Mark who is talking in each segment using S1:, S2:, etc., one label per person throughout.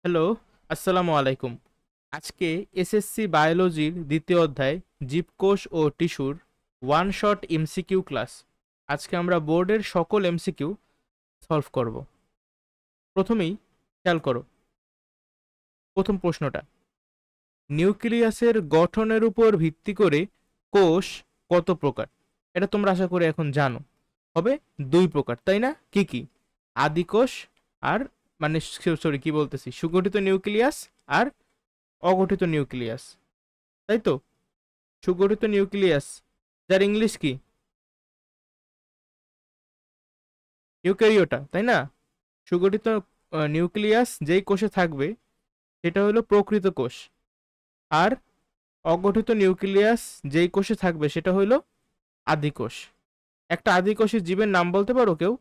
S1: Hello, আসসালামু আলাইকুম। আজকে এসএসসি বায়োলজির দ্বিতীয় অধ্যায় জীবকোষ ও টিস্যুর ওয়ান শট এমসিকিউ ক্লাস। আজকে আমরা বোর্ডের সকল এমসিকিউ সলভ করব। প্রথমেই খেয়াল করো, প্রথম প্রশ্নটা, নিউক্লিয়াসের গঠনের উপর ভিত্তি করে কোষ কত প্রকার? এটা তোমরা আশা করি এখন জানো। হবে দুই প্রকার, তাই না? কি কি? আদিকোষ আর মানে সরি কি বলতেছি, সুগঠিত নিউক্লিয়াস আর অগঠিত নিউক্লিয়াস, তাই তো? সুগঠিত নিউক্লিয়াস, যার ইংলিশ কি? ইউক্যারিওটা, তাই না? সুগঠিত নিউক্লিয়াস যেই কোষে থাকবে সেটা হলো প্রকৃত কোষ, আর অগঠিত নিউক্লিয়াস যেই কোষে থাকবে সেটা হলো আদিকোষ। একটা আদিকোষের জীবের নাম বলতে পারো কেউ?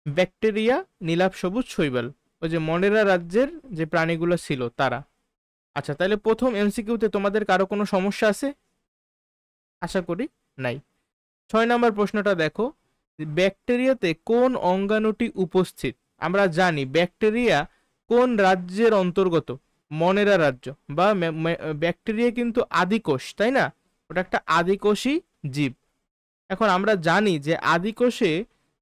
S1: ব্যাকটেরিয়া, নীলাভ সবুজ শৈবাল, ওই যে মনেরা রাজ্যের যে প্রাণীগুলো ছিল তারা। আচ্ছা, তাহলে প্রথম এমসিকিউতে তোমাদের কারো কোনো সমস্যা আছে? আশা করি নাই। 6 নম্বর প্রশ্নটা দেখো, ব্যাকটেরিয়াতে কোন অঙ্গাণুটি উপস্থিত? আমরা জানি ব্যাকটেরিয়া কোন রাজ্যের অন্তর্গত? মনেরা রাজ্য। বা ব্যাকটেরিয়া কিন্তু আদিকোষ, তাই না? ওটা একটা আদিকোষী জীব। এখন আমরা জানি যে আদিকোষে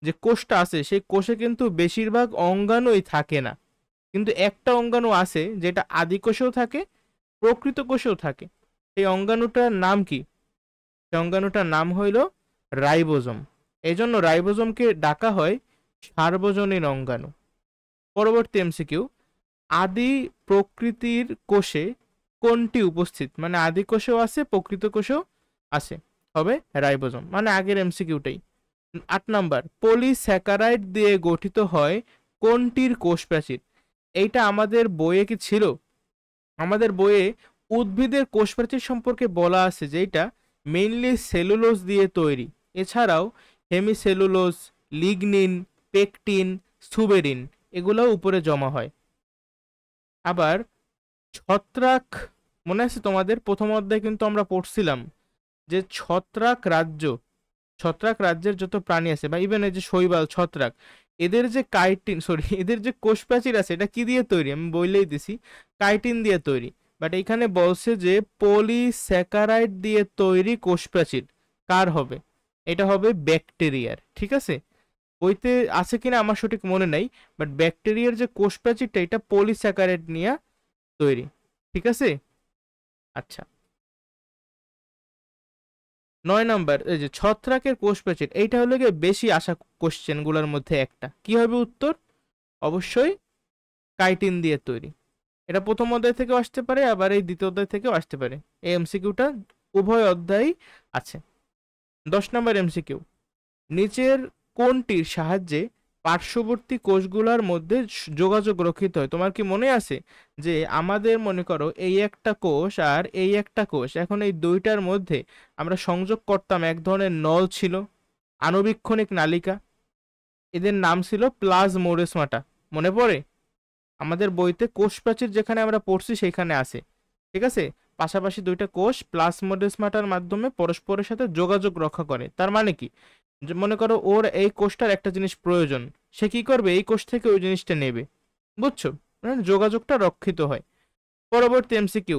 S1: যে কোষটা আছে সেই কোষে কিন্তু বেশিরভাগ অঙ্গাণুই থাকে না, কিন্তু একটা অঙ্গাণু আছে যেটা আদিকোষেও থাকে, প্রকৃত কোষেও থাকে। এই অঙ্গাণুটার নাম কি? সেই অঙ্গাণুটার নাম হইল রাইবোজোম। এই জন্য রাইবোজোমকে ডাকা হয় সার্বজনীন অঙ্গাণু। পরবর্তী এমসিকিউ, আদি প্রকৃতির কোষে কোনটি উপস্থিত? মানে আদি কোষেও আছে, প্রকৃত কোষেও আছে। হবে রাইবোজোম, মানে আগের এমসিকিউটাই। 8 নম্বর, পলিস্যাকারাইড দিয়ে গঠিত হয় কোনটির কোষ প্রাচীর? এইটা আমাদের বইয়ে কি ছিল? আমাদের বইয়ে উদ্ভিদের কোষ প্রাচীর সম্পর্কে বলা আছে যে এটা মেইনলি সেলুলোজ দিয়ে তৈরি। এছাড়াও হেমিসেলুলোজ, লিগনিন, পেকটিন, সুবেরিন এগুলোও উপরে জমা হয়। আবার ছত্রাক, মনে আছে তোমাদের প্রথম অধ্যায়ে কিন্তু আমরা পড়ছিলাম যে ছত্রাক রাজ্যের যত প্রাণী আছে বা ইভেন এই যে শৈবাল, ছত্রাক, এদের যে কাইটিন সরি এদের যে কোষ প্রাচীর আছে এটা কি দিয়ে তৈরি? আমি বললেই দিছি কাইটিন দিয়ে তৈরি। বাট এখানে বলছে যে পলিস্যাকারাইড দিয়ে তৈরি কোষ প্রাচীর কার হবে? এটা হবে ব্যাকটেরিয়ার। ঠিক আছে, বইতে আছে কিনা আমার সঠিক মনে নাই, বাট ব্যাকটেরিয়ার যে কোষ প্রাচীরটা এটা পলিস্যাকারাইড নিয়ে তৈরি। ঠিক আছে। আচ্ছা, 9 নম্বর, এই যে ছত্রাকের কোষ প্রাচীর, এইটা হলো গিয়ে বেশি আসা কোশ্চেন গুলোর মধ্যে একটা। কি হবে উত্তর? অবশ্যই কাইটিন দিয়ে তৈরি। এটা প্রথম অধ্যায় থেকেও আসতে পারে, আবার এই দ্বিতীয় অধ্যায় থেকেও আসতে পারে। এই এমসিকিউটা উভয় অধ্যায়ই আছে। 10 নম্বর এমসিকিউ, নিচের কোনটির সাহায্যে পার্শ্ববর্তী কোষগুলোর মধ্যে যোগাযোগ রক্ষিত হয়? তোমার কি মনে আছে যে আমাদের মনে করো এই একটা কোষ আর এই একটা কোষ, এখন এই দুইটার মধ্যে আমরা সংযোগ করতাম এক ধরনের নল ছিল, আণুবীক্ষণিক নালিকা। এদের নাম ছিল প্লাজমোরেসমাটা। মনে পড়ে? আমাদের বইতে কোষ প্রাচীর যেখানে আমরা পড়ছি সেখানে আছে। ঠিক আছে, পাশাপাশি দুইটা কোষ প্লাজমোডেসমাটার মাধ্যমে পরস্পরের সাথে যোগাযোগ রক্ষা করে। তার মানে কি, যে মনে করো ওর এই কোষটার একটা জিনিস প্রয়োজন, সে কি করবে? এই কোষ থেকে ওই জিনিসটা নেবে। বুঝছো? মানে যোগাযোগটা রক্ষিত হয়। পরবর্তী এমসিকিউ,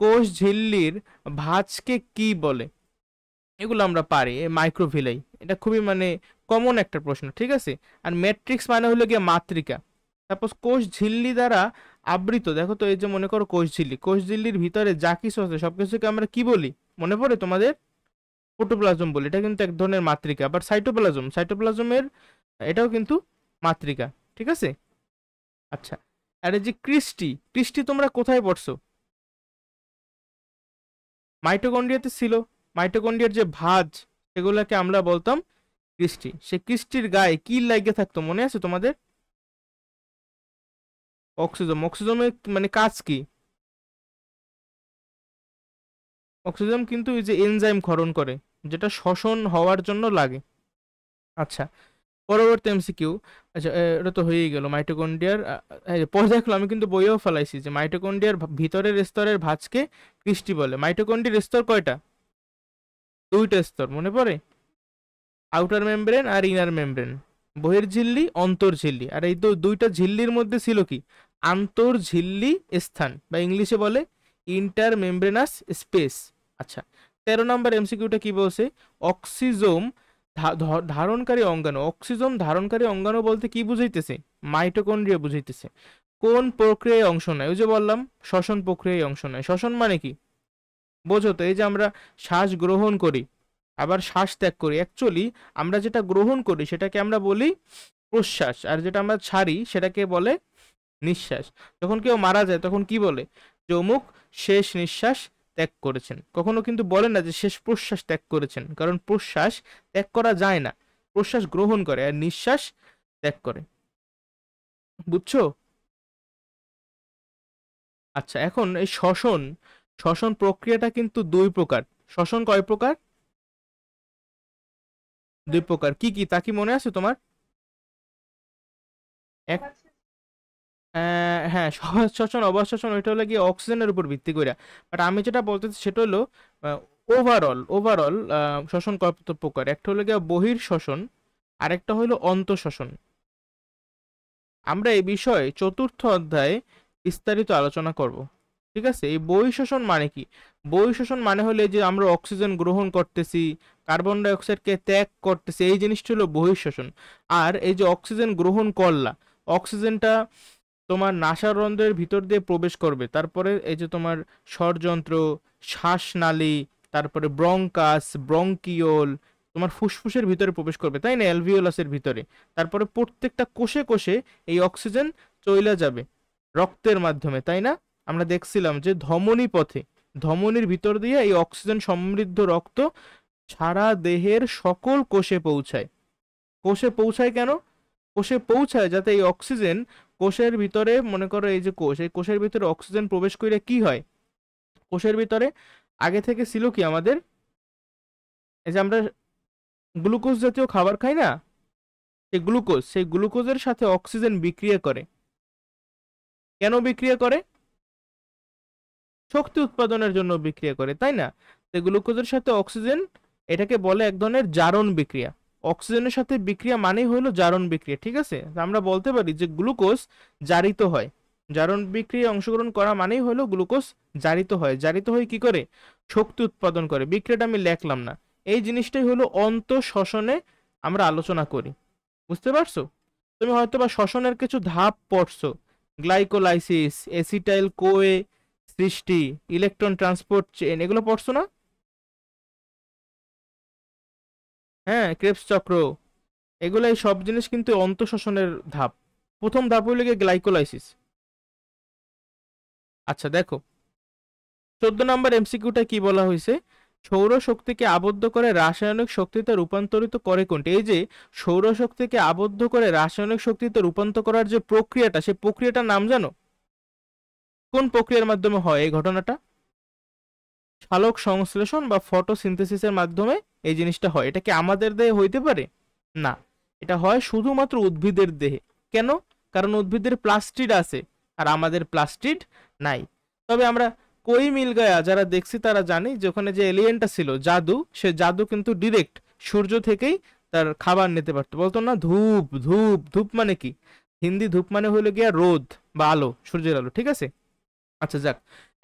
S1: কোষ ঝিল্লির ভাঁজকে কি বলে? এগুলো আমরা পারি, মাইক্রোভিলাই। এটা খুবই মানে কমন একটা প্রশ্ন। ঠিক আছে, আর ম্যাট্রিক্স মানে হলো গিয়ে মাতৃকা। তারপর কোষ ঝিল্লি দ্বারা আবৃত, দেখো তো এই যে মনে করো কোষ ঝিল্লির ভিতরে যা কিছু আছে সবকিছুকে আমরা কি বলি? মনে পড়ে তোমাদের? প্রোটোপ্লাজম বলি। এটা কিন্তু এক ধরনের মাতৃকা। আবার সাইটোপ্লাজমের এটাও কিন্তু মাতৃকা। ঠিক আছে। আচ্ছা, আর এই যে ক্রিস্টি তোমরা কোথায় পড়ছো? মাইটোকন্ড্রিয়াতে ছিল। মাইটোকন্ড্রিয়ার যে ভাঁজ সেগুলোকে আমরা বলতাম ক্রিস্টি। সে ক্রিস্টির গায়ে কি লাগিয়ে থাকতো মনে আছে তোমাদের? অক্সিজমের মানে কাজ কি? অক্সিজেন কিন্তু এই যে এনজাইম ক্ষরণ করে, যেটা শ্বসন হওয়ার জন্য লাগে। আচ্ছা, পরবর্তী এমসিকিউ। আচ্ছা, এটা তো হয়েই গেল মাইটোকন্ড্রিয়ার। পরে দেখলো আমি কিন্তু বইয়েও ফেলাইছি যে মাইটোকন্ড্রিয়ার ভিতরের স্তরের ভাঁজকে ক্রিস্টি বলে। মাইটোকন্ড্রিয়ার স্তর কয়টা? দুইটা স্তর, মনে পড়ে? আউটার মেমব্রেন আর ইনার মেমব্রেন। বহির্ঝিল্লি, অন্তর্ঝিল্লি। আর এই দুইটা ঝিল্লির মধ্যে ছিল কি? আন্তর্ঝিল্লি স্থান, বা ইংলিশে বলে ইন্টারমেমব্রেনাস স্পেস। আচ্ছা, 13 নম্বর এমসিকিউটা কি বলছে? অক্সিজোম ধারণকারী অঙ্গাণু। অক্সিজোম ধারণকারী অঙ্গাণু বলতে কি বুঝাইতেছে? মাইটোকন্ড্রিয়া বুঝাইতেছে। কোন প্রক্রিয়ায় অংশ নেয়? ওই যে বললাম শ্বসন প্রক্রিয়ায় অংশ নেয়। শ্বসন মানে কি বোঝো তো? এই যে আমরা শ্বাস গ্রহণ করি আবার শ্বাস ত্যাগ করি, অ্যাকচুয়ালি আমরা যেটা গ্রহণ করি সেটাকে আমরা বলি প্রশ্বাস, আর যেটা আমরা ছাড়ি সেটাকে বলে নিঃশ্বাস। যখন কেউ মারা যায় তখন কি বলে? যে অমুক শেষ নিঃশ্বাস ত্যাগ করেছেন। কখনো কিন্তু বলে না যে শেষ প্রশ্বাস ত্যাগ করেছেন, কারণ প্রশ্বাস ত্যাগ করা যায় না, প্রশ্বাস গ্রহণ করে আর নিঃশ্বাস ত্যাগ করে। বুঝছো? আচ্ছা, এখন এই শ্বসন শ্বসন প্রক্রিয়াটা কিন্তু দুই প্রকার। শ্বসন কয় প্রকার? দুই প্রকার। কি কি তা কি মনে আছে তোমার? এক, হ্যাঁ, সহজ শ্বসন অবাধ শ্বসন ওইটা হলো গিয়ে অক্সিজেনের উপর ভিত্তি করে। বাট আমি যেটা বলতেছি সেটা হলো ওভারঅল শ্বসন কত প্রকার। একটা হলো গিয়ে বহির শ্বসন, আরেকটা হলো অন্তঃশ্বসন। আমরা এই বিষয়ে চতুর্থ অধ্যায়ে বিস্তারিত আলোচনা করব। ঠিক আছে? এই বহিঃশ্বসন মানে কি? বহিঃশ্বসন মানে হলে যে আমরা অক্সিজেন গ্রহণ করতেছি, কার্বন ডাই অক্সাইডকে ত্যাগ করতেছি, এই জিনিসটা হলো বহিঃশ্বসন। আর এই যে অক্সিজেন গ্রহণ করলা, অক্সিজেনটা তোমার নাসারন্ধ্রের ভিতর দিয়ে প্রবেশ করবে, তারপরে এই যে তোমার ষড়যন্ত্র, শ্বাসনালী, তারপরে ব্রঙ্কাস, ব্রঙ্কিওল, তোমার ফুসফুসের ভিতরে প্রবেশ করবে, তাই না? অ্যালভিওলাসের ভিতরে। তারপরে প্রত্যেকটা কোষে কোষে এই অক্সিজেন চইলা যাবে রক্তের মাধ্যমে, তাই না? আমরা দেখছিলাম যে ধমনী পথে, ধমনীর ভিতর দিয়ে এই অক্সিজেন সমৃদ্ধ রক্ত সারা দেহের সকল কোষে পৌঁছায়। কোষে পৌঁছায় কেন? কোষে পৌঁছায় যাতে এই অক্সিজেন কোষের ভিতরে, মনে করো এই যে কোষ, এই কোষের ভিতরে অক্সিজেন প্রবেশ করে কি হয়? কোষের ভিতরে আগে থেকে ছিল কি আমাদের, এই যে আমরা গ্লুকোজ জাতীয় খাবার খাই না, সেই গ্লুকোজের সাথে অক্সিজেন বিক্রিয়া করে। কেন বিক্রিয়া করে? শক্তি উৎপাদনের জন্য বিক্রিয়া করে, তাই না? তো গ্লুকোজের সাথে অক্সিজেন, এটাকে বলে এক ধরনের জারণ বিক্রিয়া। অক্সিজেনের সাথে বিক্রিয়া মানেই হলো জারণ বিক্রিয়া। ঠিক আছে? তো আমরা বলতে পারি যে গ্লুকোজ জারিত হয়। জারণ বিক্রিয়ায় অংশগ্রহণ করা মানেই হলো গ্লুকোজ জারিত হয়। জারিত হয়ে কি করে? শক্তি উৎপাদন করে। বিক্রিয়াটা আমি লেখলাম না। এই জিনিসটাই হলো অন্তঃশ্বসনে আমরা আলোচনা করি। বুঝতে পারছো? তুমি হয়তো বা শ্বসনের কিছু ধাপ পড়ছো, গ্লাইকোলাইসিস, এসিটাইল কোয়ে সৃষ্টি, ইলেকট্রন ট্রান্সপোর্ট চেইন, এগুলো পড়ছো না? হ্যাঁ, ক্রেবস চক্র, এগুলো এই সব জিনিস কিন্তু অন্তঃশ্বসনের ধাপ। প্রথম ধাপ হইল গিয়ে গ্লাইকোলাইসিস। আচ্ছা দেখো, 14 নম্বর এমসিকিউটা কি বলা হয়েছে? সৌরশক্তিকে আবদ্ধ করে রাসায়নিক শক্তিতে রূপান্তরিত করে কোনটি? এই যে সৌরশক্তিকে আবদ্ধ করে রাসায়নিক শক্তিতে রূপান্তর করার যে প্রক্রিয়াটা, সেই প্রক্রিয়াটার নাম জানো? কোন প্রক্রিয়ার মাধ্যমে হয় এই ঘটনাটা? সালোক সংশ্লেষণ বা ফটোসিনথেসিসের মাধ্যমে এই জিনিসটা হয়। এটা কি আমাদের দেহে হইতে পারে? না, এটা হয় শুধুমাত্র উদ্ভিদের দেহে। কেন? কারণ উদ্ভিদের প্লাস্টিড আছে আর আমাদের প্লাস্টিড নাই। তবে আমরা কই মিল গায়া যারা দেখছি তারা জানি যে ওখানে যে এলিয়েনটা ছিল জাদু, সে জাদু কিন্তু ডিরেক্ট সূর্য থেকেই তার খাবার নিতে পারতো। বলতো না ধূপ ধূপ ধূপ মানে কি? হিন্দি ধূপ মানে হলো গিয়া রোদ বা আলো, সূর্যের আলো। ঠিক আছে? আচ্ছা যাক,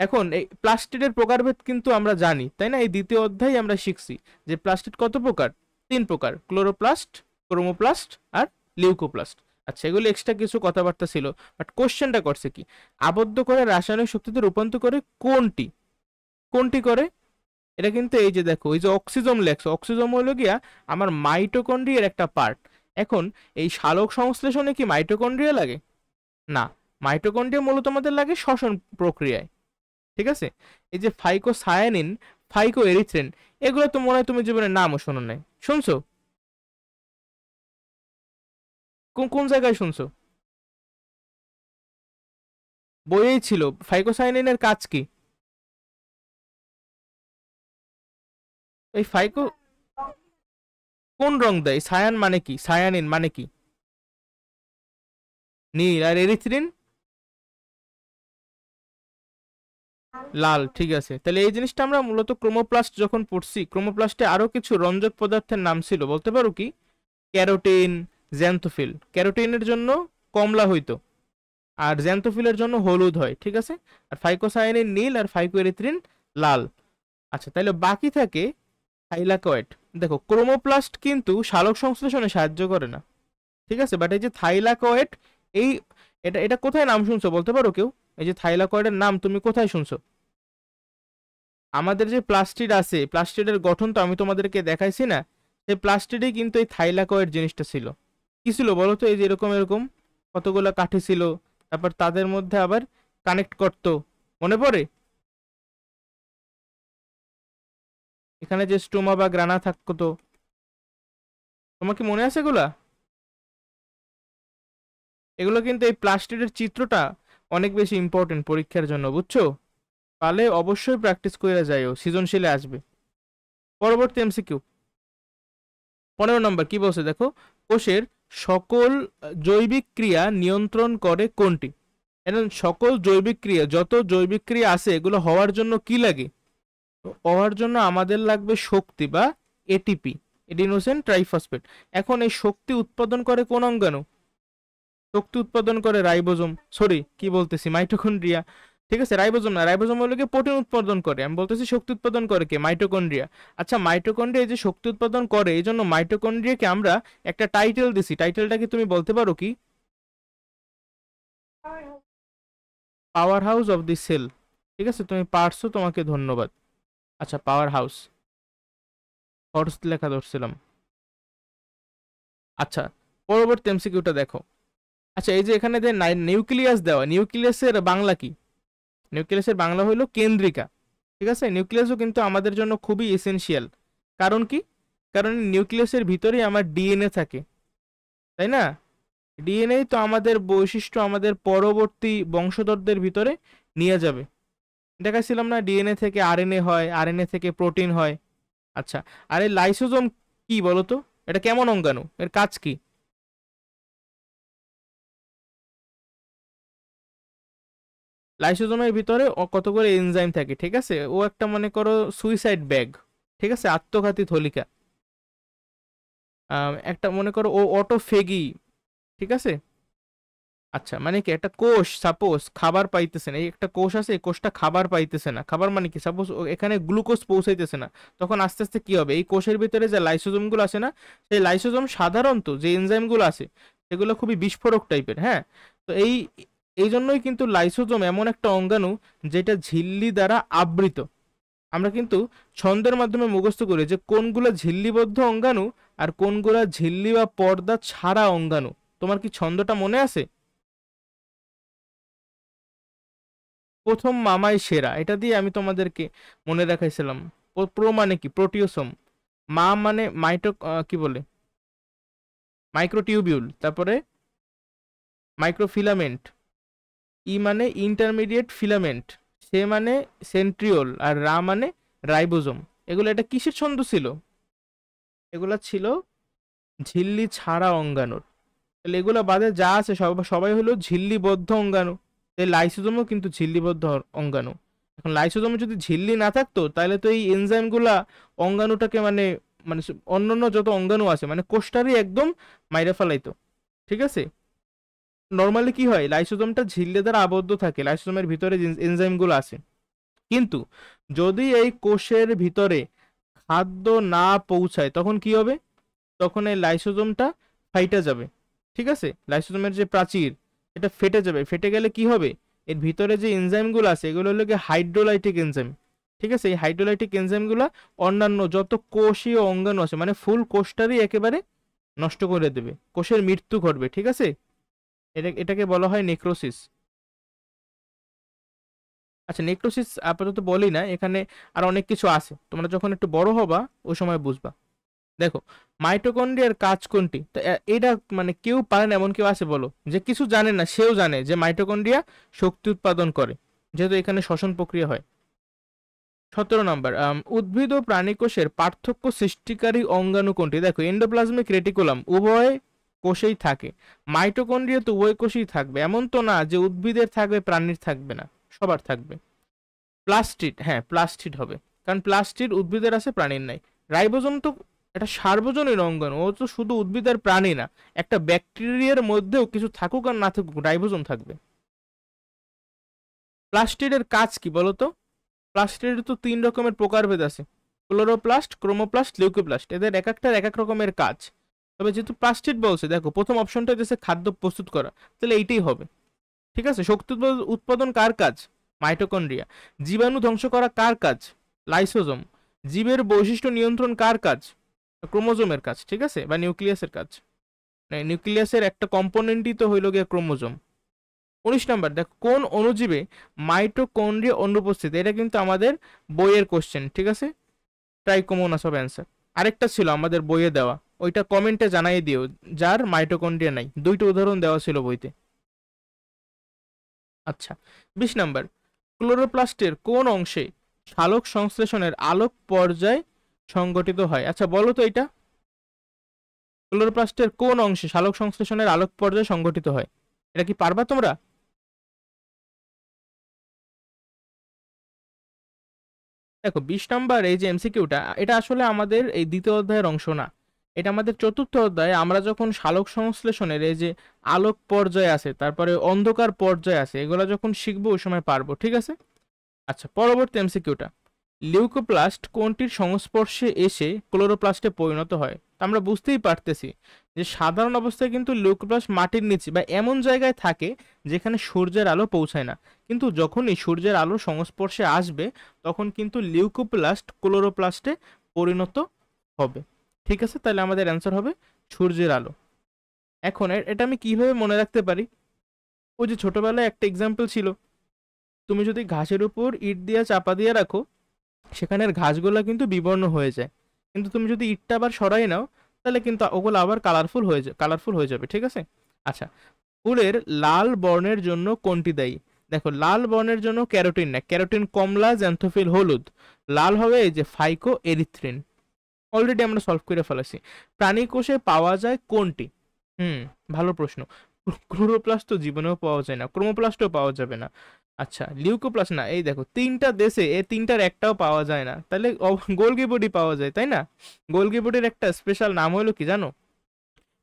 S1: এখন এই প্লাস্টিডের প্রকারভেদ কিন্তু আমরা জানি, তাই না? এই দ্বিতীয় অধ্যায়ে আমরা শিখছি যে প্লাস্টিড কত প্রকার? 3 প্রকার: ক্লোরোপ্লাস্ট, ক্রোমোপ্লাস্ট আর লিউকোপ্লাস্ট। আচ্ছা, এগুলো এক্সট্রা কিছু কথাবার্তা ছিল। বাট কোশ্চেনটা করছে কি? আবদ্ধ করে রাসায়নিক শক্তিতে রূপান্তর করে কোনটি? কোনটি করে? এটা কিন্তু এই যে দেখো, এই যে অক্সিজম লেখছো, অক্সিজম হলো গিয়া আমার মাইটোকন্ড্রিয়ার একটা পার্ট। এখন এই সালোক সংশ্লেষণে কি মাইটোকন্ড্রিয়া লাগে? না, মাইটোকন্ড্রিয়া মূলত আমাদের লাগে শ্বসন প্রক্রিয়ায়। ঠিক আছে? এই যে ফাইকোসায়ানিন, ফাইকো এরিথ্রিন, এগুলো তো মনে হয় তুমি জীবনে নামও শোনো নাই। শুনছো? কোন কোন জায়গায় শুনছো? বইয়েই ছিল। ফাইকোসায়ানিনের কাজ কি? এই ফাইকো কোন রং দেয়? সায়ান মানে কি? সায়ানিন মানে কি? নীল। আর এরিথ্রিন? লাল। ঠিক আছে, তাহলে এই জিনিসটা আমরা মূলত ক্রোমোপ্লাস্ট যখন পড়ছি, ক্রোমোপ্লাস্টে আরো কিছু রঞ্জক পদার্থের নাম ছিল, বলতে পারো কি? Carotene, xanthophyll. ক্যারোটিনের জন্য কমলা হইতো, আর জ্যান্থোফিলের জন্য হলুদ হয়, ঠিক আছে। আর ফাইকোসায়ানিন নীল, আর ফাইকোএরিথ্রিন লাল। আচ্ছা, তাহলে বাকি থাকে থাইলাকয়েড। দেখো ক্রোমোপ্লাস্ট কিন্তু সালোক সংশ্লেষণে সাহায্য করে না, ঠিক আছে, বাট এই যে থাইলাকয়েড, এই এটা এটা কোথায় নাম শুনছো বলতে পারো কেউ? এই যে থাইলাকয়েডের নাম তুমি কোথায় শুনছো? আমাদের যে প্লাস্টিড আছে, প্লাস্টিডের গঠন তো আমি তোমাদেরকে দেখাইছি না, সেই প্লাস্টিডে কিন্তু এই থাইলাকয়েড জিনিসটা ছিল। কি ছিল বলো তো? এই যে এরকম এরকম কতগুলো কাঠি ছিল, তারপর তাদের মধ্যে আবার কানেক্ট করতো, মনে পড়ে? এখানে যে স্টোমা বা গ্রানা থাকতো, তোমার কি মনে আছে এগুলা? এগুলো কিন্তু এই প্লাস্টিডের চিত্রটা অনেক বেশি ইম্পর্টেন্ট পরীক্ষার জন্য, বুঝছো? পারলে অবশ্যই প্র্যাকটিস করে যাইও, সৃজনশীলে আসবে। পরবর্তী এমসিকিউ 15 নম্বর কি বলছে দেখো, কোষের সকল জৈবিক ক্রিয়া নিয়ন্ত্রণ করে কোনটি? এখন সকল জৈবিক ক্রিয়া, যত জৈবিক ক্রিয়া আছে এগুলো হওয়ার জন্য কি লাগে? তো হওয়ার জন্য আমাদের লাগবে শক্তি বা এটিপি, এডিনোসিন ট্রাইফসফেট। এখন এই শক্তি উৎপাদন করে কোন অঙ্গাণু? শক্তি উৎপাদন করে রাইবোজোম, সরি কি বলতেছি, মাইটোকন্ড্রিয়া। ঠিক আছে, রাইবোজোম না, রাইবোজোম হলো কি প্রোটিন উৎপাদন করে, আমি বলতেছি শক্তি উৎপাদন করে কে? মাইটোকন্ড্রিয়া। আচ্ছা, মাইটোকন্ড্রিয়া এই যে শক্তি উৎপাদন করে, এই জন্য মাইটোকন্ড্রিয়াকে আমরা একটা টাইটেল দিছি, টাইটেলটা কি তুমি বলতে পারো কি? Power house of the cell. ঠিক আছে, তুমি পারছো, তোমাকে ধন্যবাদ। আচ্ছা, পাওয়ার হাউস, হর্স লেখা ধরছিলাম। আচ্ছা, পরবর্তী এমসিকিউটা দেখো। আচ্ছা, এই যে এখানে যে নিউক্লিয়াস দেওয়া, নিউক্লিয়াসের বাংলা কি? নিউক্লিয়াসের বাংলা হলো কেন্দ্রিকা। ঠিক আছে, নিউক্লিয়াসও কিন্তু আমাদের জন্য খুবই এসেনশিয়াল। কারণ কি? কারণ নিউক্লিয়াসের ভিতরেই আমার ডিএনএ থাকে, তাই না? ডিএনএ তো আমাদের বৈশিষ্ট্য আমাদের পরবর্তী বংশধরদের ভিতরে নিয়ে যাবে। দেখাছিলাম না, ডিএনএ থেকে আরএনএ হয়, আরএনএ থেকে প্রোটিন হয়। আচ্ছা, আর এই লাইসোজোম কি বলতো? এটা কেমন অঙ্গাণু? এর কাজ কি? লাইসোজোমের ভিতরে কত করে এনজাইম থাকে, ঠিক আছে, ও একটা মনে করো সুইসাইড ব্যাগ, ঠিক আছে, আত্মঘাতী থলিকা। একটা মনে করো ও অটোফেগি, ঠিক আছে। আচ্ছা, মানে কি একটা কোষ সাপোজ খাবার পাইতেছে না, এই একটা কোষ আছে, এই কোষটা খাবার পাইতেছে না, খাবার মানে কি, সাপোজ এখানে গ্লুকোজ পৌঁছাইতেছে না, তখন আস্তে আস্তে কি হবে? এই কোষের ভিতরে যে লাইসোজোম গুলো আছে না, সেই লাইসোজোম সাধারণত যে এনজাইম গুলো আছে সেগুলো খুবই বিস্ফোরক টাইপের, হ্যাঁ। তো এই এই জন্যই কিন্তু লাইসোজোম এমন একটা অঙ্গাণু যেটা ঝিল্লি দ্বারা আবৃত। আমরা কিন্তু ছন্দের মাধ্যমে মুখস্থ করি যে কোনগুলো ঝিল্লিবদ্ধ অঙ্গাণু আর কোনগুলো ঝিল্লি বা পর্দা ছাড়া অঙ্গাণু। তোমার কি ছন্দটা মনে আছে? প্রথম মামাই সেরা, এটা দিয়ে আমি তোমাদেরকে মনে রাখাইছিলাম। প্রো মানে কি? প্রোটিওসোম। মা মানে কি বলে, মাইক্রোটিউবিউল। তারপরে মাইক্রোফিলামেন্ট। ই মানে ইন্টারমিডিয়েট ফিলামেন্ট। সে মানে সেন্ট্রিওল। আর রা মানে রাইবোজোম। এগুলো এটা কিসের ছন্দ ছিল? এগুলা ছিল ঝিল্লি ছাড়া অঙ্গাণুর। তাহলে এগুলো বাদে যা আছে সবাই হলো ঝিল্লিবদ্ধ অঙ্গাণু। এই লাইসোজোমও কিন্তু ঝিল্লিবদ্ধ অঙ্গাণু। এখন লাইসোজোমে যদি ঝিল্লি না থাকতো তাহলে তো এই এনজাইমগুলা অঙ্গাণুটাকে মানে মানে অন্যান্য যত অঙ্গাণু আছে মানে কোষটারই একদম মাইরে ফেলাইতো। ঠিক আছে, নর্মালি কি হয়, লাইসোজোমটা ঝিল্লি দ্বারা আবদ্ধ থাকে, লাইসোজোমের ভিতরে যে এনজাইমগুলো আছে। কিন্তু যদি এই কোষের ভিতরে খাদ্য না পৌঁছায় তখন কি হবে? তখন এই লাইসোজোমটা ফাইটা যাবে। ঠিক আছে, লাইসোজোমের যে প্রাচীর এটা ফেটে যাবে। ফেটে গেলে কি হবে? এর ভিতরে যে এনজাইমগুলো আছে এগুলো হলো গিয়ে হাইড্রোলাইটিক এনজাইম। ঠিক আছে, এই হাইড্রোলাইটিক এনজাইমগুলো অন্যান্য যত কোষীয় অঙ্গাণু আছে মানে ফুল কোষটারই একেবারে নষ্ট করে দেবে, কোষের মৃত্যু ঘটবে। ঠিক আছে, এটাকে বলা হয় নেক্রোসিস। আচ্ছা, নেক্রোসিস আপাতত বলি না, এখানে আর অনেক কিছু আছে, তোমরা যখন একটু বড় হবা ওই সময় বুঝবা। দেখো, মাইটোকন্ড্রিয়ার কাজ কোনটি? তো এটা মানে কেউ পারে না এমন কেউ আছে বলো যে কিছু জানে না, সেও জানে যে মাইটোকন্ড্রিয়া শক্তি উৎপাদন করে, যেহেতু এখানে শ্বসন প্রক্রিয়া হয়। 17 নম্বর, উদ্ভিদ ও প্রাণী কোষের পার্থক্য সৃষ্টিকারী অঙ্গাণু কোনটি? দেখো, এন্ডোপ্লাজমিক রেটিকুলাম উভয় কোষেই থাকে, মাইটোকন্ড্রিয়া তো উভয় কোষেই থাকবে, এমন তো না যে উদ্ভিদের থাকবে প্রাণীর থাকবে না, সবার থাকবে। প্লাস্টিড, হ্যাঁ প্লাস্টিড হবে, কারণ প্লাস্টিড উদ্ভিদের আছে প্রাণীর নাই। রাইবোজোম তো এটা সার্বজনীন অঙ্গাণু, ও তো শুধু উদ্ভিদ আর প্রাণী না, একটা ব্যাকটেরিয়ার মধ্যেও কিছু থাকুক আর না থাকুক রাইবোজোম থাকবে। প্লাস্টিডের কাজ কি বলতো? প্লাস্টিডের তো 3 রকমের প্রকারভেদ আছে, ক্লোরোপ্লাস্ট, ক্রোমোপ্লাস্ট, লিউকোপ্লাস্ট, এদের এক একটার এক এক রকমের কাজ। তবে যেহেতু প্লাস্টিড বলছে, দেখো প্রথম অপশনটা হচ্ছে খাদ্য প্রস্তুত করা, তাহলে এইটাই হবে। ঠিক আছে। শক্তি উৎপাদন কার কাজ? মাইটোকন্ড্রিয়া। জীবাণু ধ্বংস করা কার কাজ? লাইসোজোম। জীবের বৈশিষ্ট্য নিয়ন্ত্রণ কার কাজ? ক্রোমোজোমের কাজ, ঠিক আছে, বা নিউক্লিয়াসের কাজ। নিউক্লিয়াসের একটা কম্পোনেন্টই তো হইল গিয়ে ক্রোমোজোম। 19 নাম্বার, দেখ কোন অণুজীবে মাইটোকন্ড্রিয়া অনুপস্থিত, এটা কিন্তু আমাদের বইয়ের কোশ্চেন, ঠিক আছে। Trichomonas of answer. আরেকটা ছিল আমাদের বইয়ে দেওয়া, ওইটা কমেন্টে জানাই দিও, যার মাইটোকন্ড্রিয়া নাই, 2টা উদাহরণ দেওয়া ছিল বইতে। আচ্ছা, 20 নাম্বার, ক্লোরোপ্লাস্টের কোন অংশে সালোক সংশ্লেষণের আলোক পর্যায় সংগঠিত হয়? আচ্ছা বলো তো এটা, ক্লোরোপ্লাস্টের কোন অংশে সালোক সংশ্লেষণের আলোক পর্যায় সংগঠিত হয়? এটা কি পারবা তোমরা? দেখো 20 নাম্বার এই যে এমসিকিউটা, এটা আসলে আমাদের এই দ্বিতীয় অধ্যায়ের অংশ না, এটা আমাদের চতুর্থ অধ্যায়ে। আমরা যখন সালোক সংশ্লেষণের এই যে আলোক পর্যায় আছে, তারপরে অন্ধকার পর্যায় আছে, এগুলো যখন শিখবো ওই সময় পারবো, ঠিক আছে। আচ্ছা, পরবর্তী এমসিকিউটা, লিউকোপ্লাস্ট কোনটির সংস্পর্শে এসে ক্লোরোপ্লাস্টে পরিণত হয়? তা আমরা বুঝতেই পারতেছি যে সাধারণ অবস্থায় কিন্তু লিউকোপ্লাস্ট মাটির নিচে বা এমন জায়গায় থাকে যেখানে সূর্যের আলো পৌঁছায় না, কিন্তু যখনই সূর্যের আলোর সংস্পর্শে আসবে তখন কিন্তু লিউকোপ্লাস্ট ক্লোরোপ্লাস্টে পরিণত হবে। ঠিক আছে, তাহলে আমাদের অ্যান্সার হবে সূর্যের আলো। এখন এটা আমি কিভাবে মনে রাখতে পারি? ওই যে ছোটবেলায় একটা এক্সাম্পল ছিল, তুমি যদি ঘাসের উপর ইট দিয়ে চাপা দিয়ে রাখো, সেখানের ঘাসগুলো কিন্তু বিবর্ণ হয়ে যায়, কিন্তু তুমি যদি ইটটা আবার সরাই নাও, তাহলে কিন্তু ওগুলো আবার কালারফুল হয়ে যাবে, ঠিক আছে। আচ্ছা, ফুলের লাল বর্ণের জন্য কোনটি দায়ী? দেখো, লাল বর্ণের জন্য ক্যারোটিন না, ক্যারোটিন কমলা, জ্যান্থোফিল হলুদ, লাল হবে এই যে ফাইকো এরিথ্রিন। অলরেডি আমরা সলভ করে ফেলেছি। প্রাণী কোষে পাওয়া যায় কোনটি? হুম, ভালো প্রশ্ন। ক্লোরোপ্লাস্ট তো জীবনেও পাওয়া যায় না, ক্রোমোপ্লাস্টও পাওয়া যাবে না। আচ্ছা, লিউকোপ্লাস্ট না, এই দেখো 3টা দেশে এ 3টার একটাও পাওয়া যায় না, তাহলে গোলগি বডি পাওয়া যায়, তাই না? গোলগি বডির একটা স্পেশাল নাম হলো কি জানো?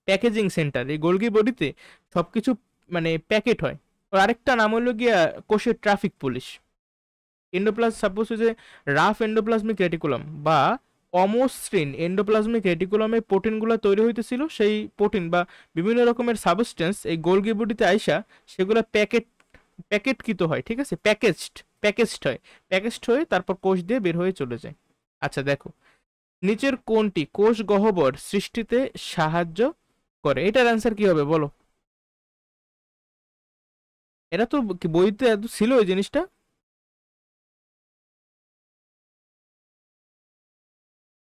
S1: Packaging centre. এই গোলগি বডিতে সবকিছু মানে প্যাকেট হয়। আর আরেকটা নাম হলো গিয়া কোষের ট্রাফিক পুলিশ। সাপোজ যে রাফ এন্ডোপ্লাজমিক রেটিকুলাম বা অমসৃণ এন্ডোপ্লাজমিক রেটিকুলামে প্রোটিনগুলো তৈরি হইতেছিল, সেই প্রোটিন বা বিভিন্ন রকমের সাবস্টেন্স এই গোলগি বডিতে আইসা সেগুলো প্যাকেটকৃত হয়, ঠিক আছে, প্যাকেজড হয়ে তারপর কোষ দিয়ে বের হয়ে চলে যায়। আচ্ছা দেখো, নিচের কোনটি কোষ গহ্বর সৃষ্টিতে সাহায্য করে? এটার অ্যান্সার কি হবে বলো? এটা তো বইতে এত ছিল এই জিনিসটা।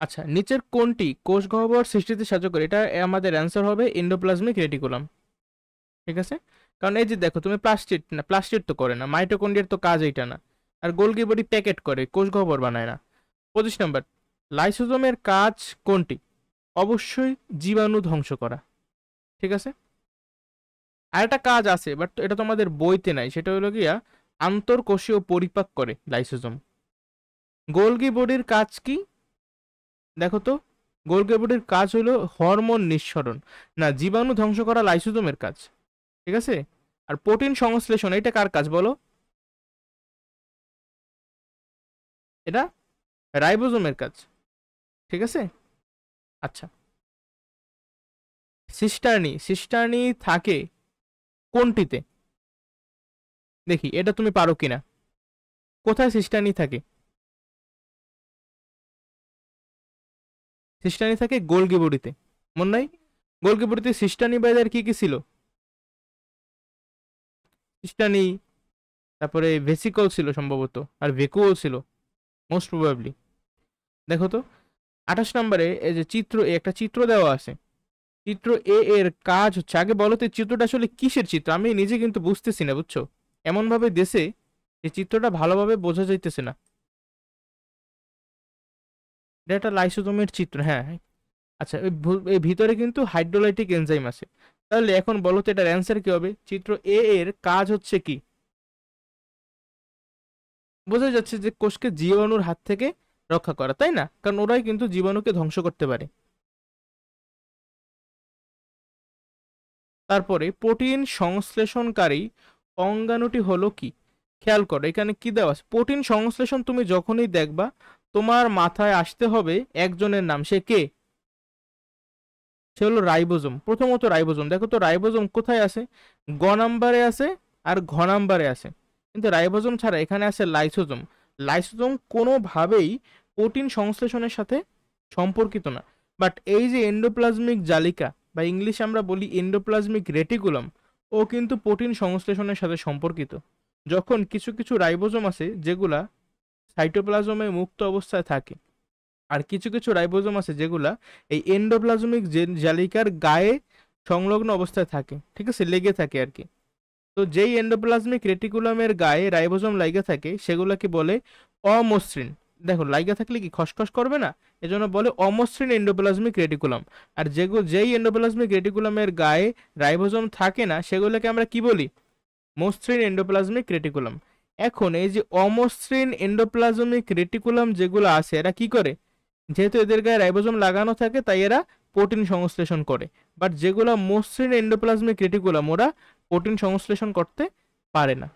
S1: আচ্ছা, নিচের কোনটি কোষ গহ্বর সৃষ্টিতে সাহায্য করে? এটা আমাদের অ্যান্সার হবে এন্ডোপ্লাজমিক রেটিকুলাম, ঠিক আছে। কারণ এই যে দেখো, তুমি প্লাস্টিড তো করে না, মাইটোকন্ড্রিয়ার তো কাজ এইটা না, আর গোলগি বডি প্যাকেট করে, কোষ গহ্বর বানায় না। 25 নম্বর, লাইসোজোমের কাজ কোনটি? অবশ্যই জীবাণু ধ্বংস করা, ঠিক আছে। আর একটা কাজ আছে, বাট এটা তো আমাদের বইতে নাই, সেটা হলো গিয়া আন্তঃকোষীয় পরিপাক করে লাইসোজোম। গোলগি বডির কাজ কি? দেখো তো, গোলগি বডির কাজ হলো হরমোন নিঃসরণ, না জীবাণু ধ্বংস করা লাইসোজোমের কাজ, ঠিক আছে। আর প্রোটিন সংশ্লেষণ, এটা কার কাজ বলো? এটা রাইবোজোমের কাজ, ঠিক আছে। আচ্ছা, সিস্টার্নি থাকে কোনটিতে? দেখি এটা তুমি পারো কিনা। কোথায় সিস্টার্নি থাকে? সিস্টার্নি থাকে গোলগি বডিতে, মনে নাই? গোলগি বডিতে সিস্টার্নি বাইদের কি কি ছিল? সিস্টার্নি, তারপরে ভেসিকল ছিল সম্ভবত, আর ভেকুও ছিল মোস্ট প্রবাবলি। দেখো তো, 28 নম্বরে এই যে একটা চিত্র দেওয়া আছে, চিত্র এ এর কাজ হচ্ছে, আগে বলো তো এই চিত্রটা আসলে কিসের চিত্র? আমি নিজে কিন্তু বুঝতেছি না, বুঝছো, এমন ভাবে দেশে এই চিত্রটা ভালোভাবে বোঝা যাইতেছে না। এটা একটা লাইসোজোমের চিত্র, হ্যাঁ হ্যাঁ। আচ্ছা, এই ভিতরে কিন্তু হাইড্রোলাইটিক এনজাইম আছে। তাহলে এখন বলো তো এটার অ্যান্সার কি হবে? চিত্র এ এর কাজ হচ্ছে কি? বোঝা যাচ্ছে যে কোষকে জীবাণুর হাত থেকে রক্ষা করা, তাই না? কারণ ওরাই কিন্তু জীবাণুকে ধ্বংস করতে পারে। তারপরে প্রোটিন সংশ্লেষণকারী অঙ্গাণুটি হলো কি? খেয়াল করো এখানে কি দেওয়া আছে। প্রোটিন সংশ্লেষণ তুমি যখনই দেখবা তোমার মাথায় আসতে হবে একজনের নাম। সে কে? সে হলো রাইবোজোম। প্রথমত রাইবোজোম, দেখো তো রাইবোজোম কোথায় আছে? গ নাম্বারে আছে আর ঘ নাম্বারে আছে। কিন্তু রাইবোজোম ছাড়া এখানে আছে লাইসোজোম। লাইসোজোম কোনোভাবেই প্রোটিন সংশ্লেষণের সাথে সম্পর্কিত না। বাট এই যে এন্ডোপ্লাজমিক জালিকা বা ইংলিশে আমরা বলি এন্ডোপ্লাজমিক রেটিকুলাম, ও কিন্তু প্রোটিন সংশ্লেষণের সাথে সম্পর্কিত। যখন কিছু কিছু রাইবোজোম আছে যেগুলা সাইটোপ্লাজমে মুক্ত অবস্থায় থাকে, আর কিছু কিছু রাইবোজোম আছে যেগুলা এই এন্ডোপ্লাজমিক জালিকার গায়ে সংলগ্ন অবস্থায় থাকে, ঠিক আছে, লেগে থাকে আর কি। তো যেই এন্ডোপ্লাজমিক রেটিকুলামের গায়ে রাইবোজোম লাইগা থাকে সেগুলোকে বলে অমসৃণ। দেখো লাইগা থাকলে কি খসখস করবে না, এজন্য বলে অমসৃণ এন্ডোপ্লাজমিক রেটিকুলাম। আর যেই এন্ডোপ্লাজমিক রেটিকুলামের গায়ে রাইবোজোম থাকে না সেগুলোকে আমরা কি বলি? মসৃণ এন্ডোপ্লাজমিক রেটিকুলাম। এখন এই যে অমসৃণ এন্ডোপ্লাজমিক রেটিকুলাম যেগুলো আছে এরা কি করে? যেহেতু এদের গায়ে রাইবোজোম লাগানো থাকে তাই এরা প্রোটিন সংশ্লেষণ করে। বাট যেগুলো মসৃণ এন্ডোপ্লাজমিক রেটিকুলাম ওরা প্রোটিন সংশ্লেষণ করতে পারে না।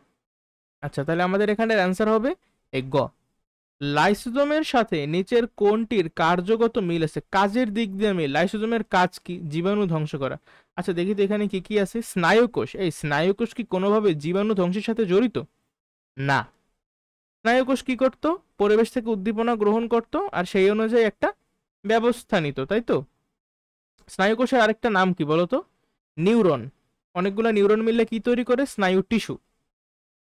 S1: আচ্ছা, তাহলে আমাদের এখানে অ্যান্সার হবে এই গ। লাইসোজোমের সাথে নিচের কোনটির কার্যগত মিল আছে? কাজের দিক দিয়ে মিল। লাইসোজোমের কাজ কি? জীবাণু ধ্বংস করা। আচ্ছা দেখি তো এখানে কি কি আছে। স্নায়ুকোষ, এই স্নায়ুকোষ কি কোনোভাবে জীবাণু ধ্বংসের সাথে জড়িত? না। স্নায়ুকোষ কি করত? পরিবেশ থেকে উদ্দীপনা গ্রহণ করত আর সেই অনুযায়ী একটা ব্যবস্থা নিত, তাই তো? স্নায়ুকোষের আরেকটা নাম কি বলতো? নিউরন। অনেকগুলো নিউরন মিললে কি তৈরি করে? স্নায়ু টিস্যু।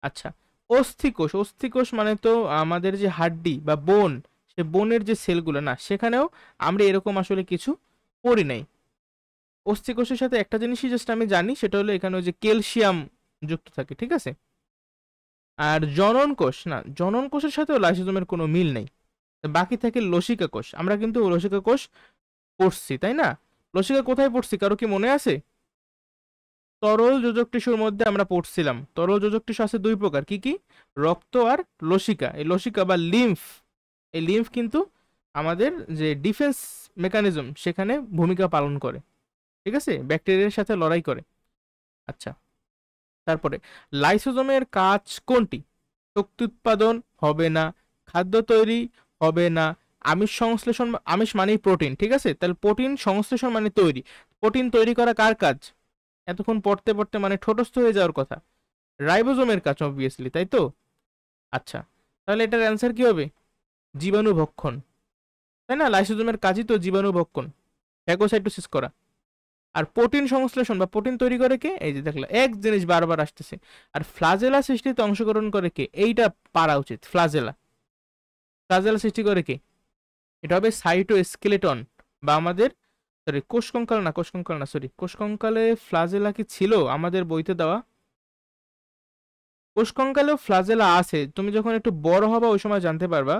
S1: আচ্ছা, অস্থিকোষ। অস্থিকোষ মানে তো আমাদের যে হাড্ডি বা বোন, সে বোনের যে সেলগুলো, না সেখানেও আমরা এরকম আসলে কিছু পড়ি নাই। অস্থিকোষের সাথে একটা জিনিসই জাস্ট আমি জানি, সেটা হলো এখানে ওই যে ক্যালসিয়াম যুক্ত থাকে, ঠিক আছে। আর জনন কোষ, না জনন কোষের সাথেও লাইসোজোমের কোনো মিল নেই। বাকি থাকে লসিকা কোষ। আমরা কিন্তু লসিকা কোষ পড়ছি, তাই না? লসিকা কোথায় পড়ছি কারো কি মনে আছে? তরল যোজক টিস্যুর মধ্যে আমরা পড়ছিলাম। তরল যোজক টিস্যু আছে দুই প্রকার, কি কি? রক্ত আর লসিকা। এই লসিকা বা লিম্ফ, এই লিম্ফ কিন্তু আমাদের যে ডিফেন্স মেকানিজম সেখানে ভূমিকা পালন করে, ঠিক আছে, ব্যাকটেরিয়ার সাথে লড়াই করে। আচ্ছা, তারপরে লাইসোজোমের কাজ কোনটি? শক্তি উৎপাদন হবে না, খাদ্য তৈরি হবে না, আমিষ সংশ্লেষণ, আমিষ মানেই প্রোটিন, ঠিক আছে, তাহলে প্রোটিন সংশ্লেষণ মানে তৈরি। প্রোটিন তৈরি করা কার কাজ? এতক্ষণ পড়তে পড়তে মানে ঠোঁটস্থ হয়ে যাওয়ার কথা। রাইবোজোমের কাজ অবভিয়াসলি, তাই তো? আচ্ছা, তাহলে এটার অ্যান্সার কি হবে? জীবাণু ভক্ষণ, তাই না? লাইসোজোমের কাজই তো জীবাণু ভক্ষণ, ফ্যাগোসাইটোসিস করা। আর প্রোটিন সংশ্লেষণ বা প্রোটিন তৈরি করে কে? এই যে দেখলো এক জিনিস বারবার আসতেছে। আর ফ্লাজেলা সৃষ্টিতে অংশগ্রহণ করে কে? এইটা পারা উচিত। ফ্লাজেলা, ফ্লাজেলা সৃষ্টি করে কে? এটা হবে সাইটোস্কেলেটন বা আমাদের, সরি কোষকঙ্কাল না, কোষকঙ্কাল না, সরি কোষকঙ্কালে ফ্লাজেলা কি ছিল আমাদের বইতে দেওয়া? কোষকঙ্কালেও ফ্লাজেলা আছে, তুমি যখন একটু বড় হবা ওই সময় জানতে পারবা।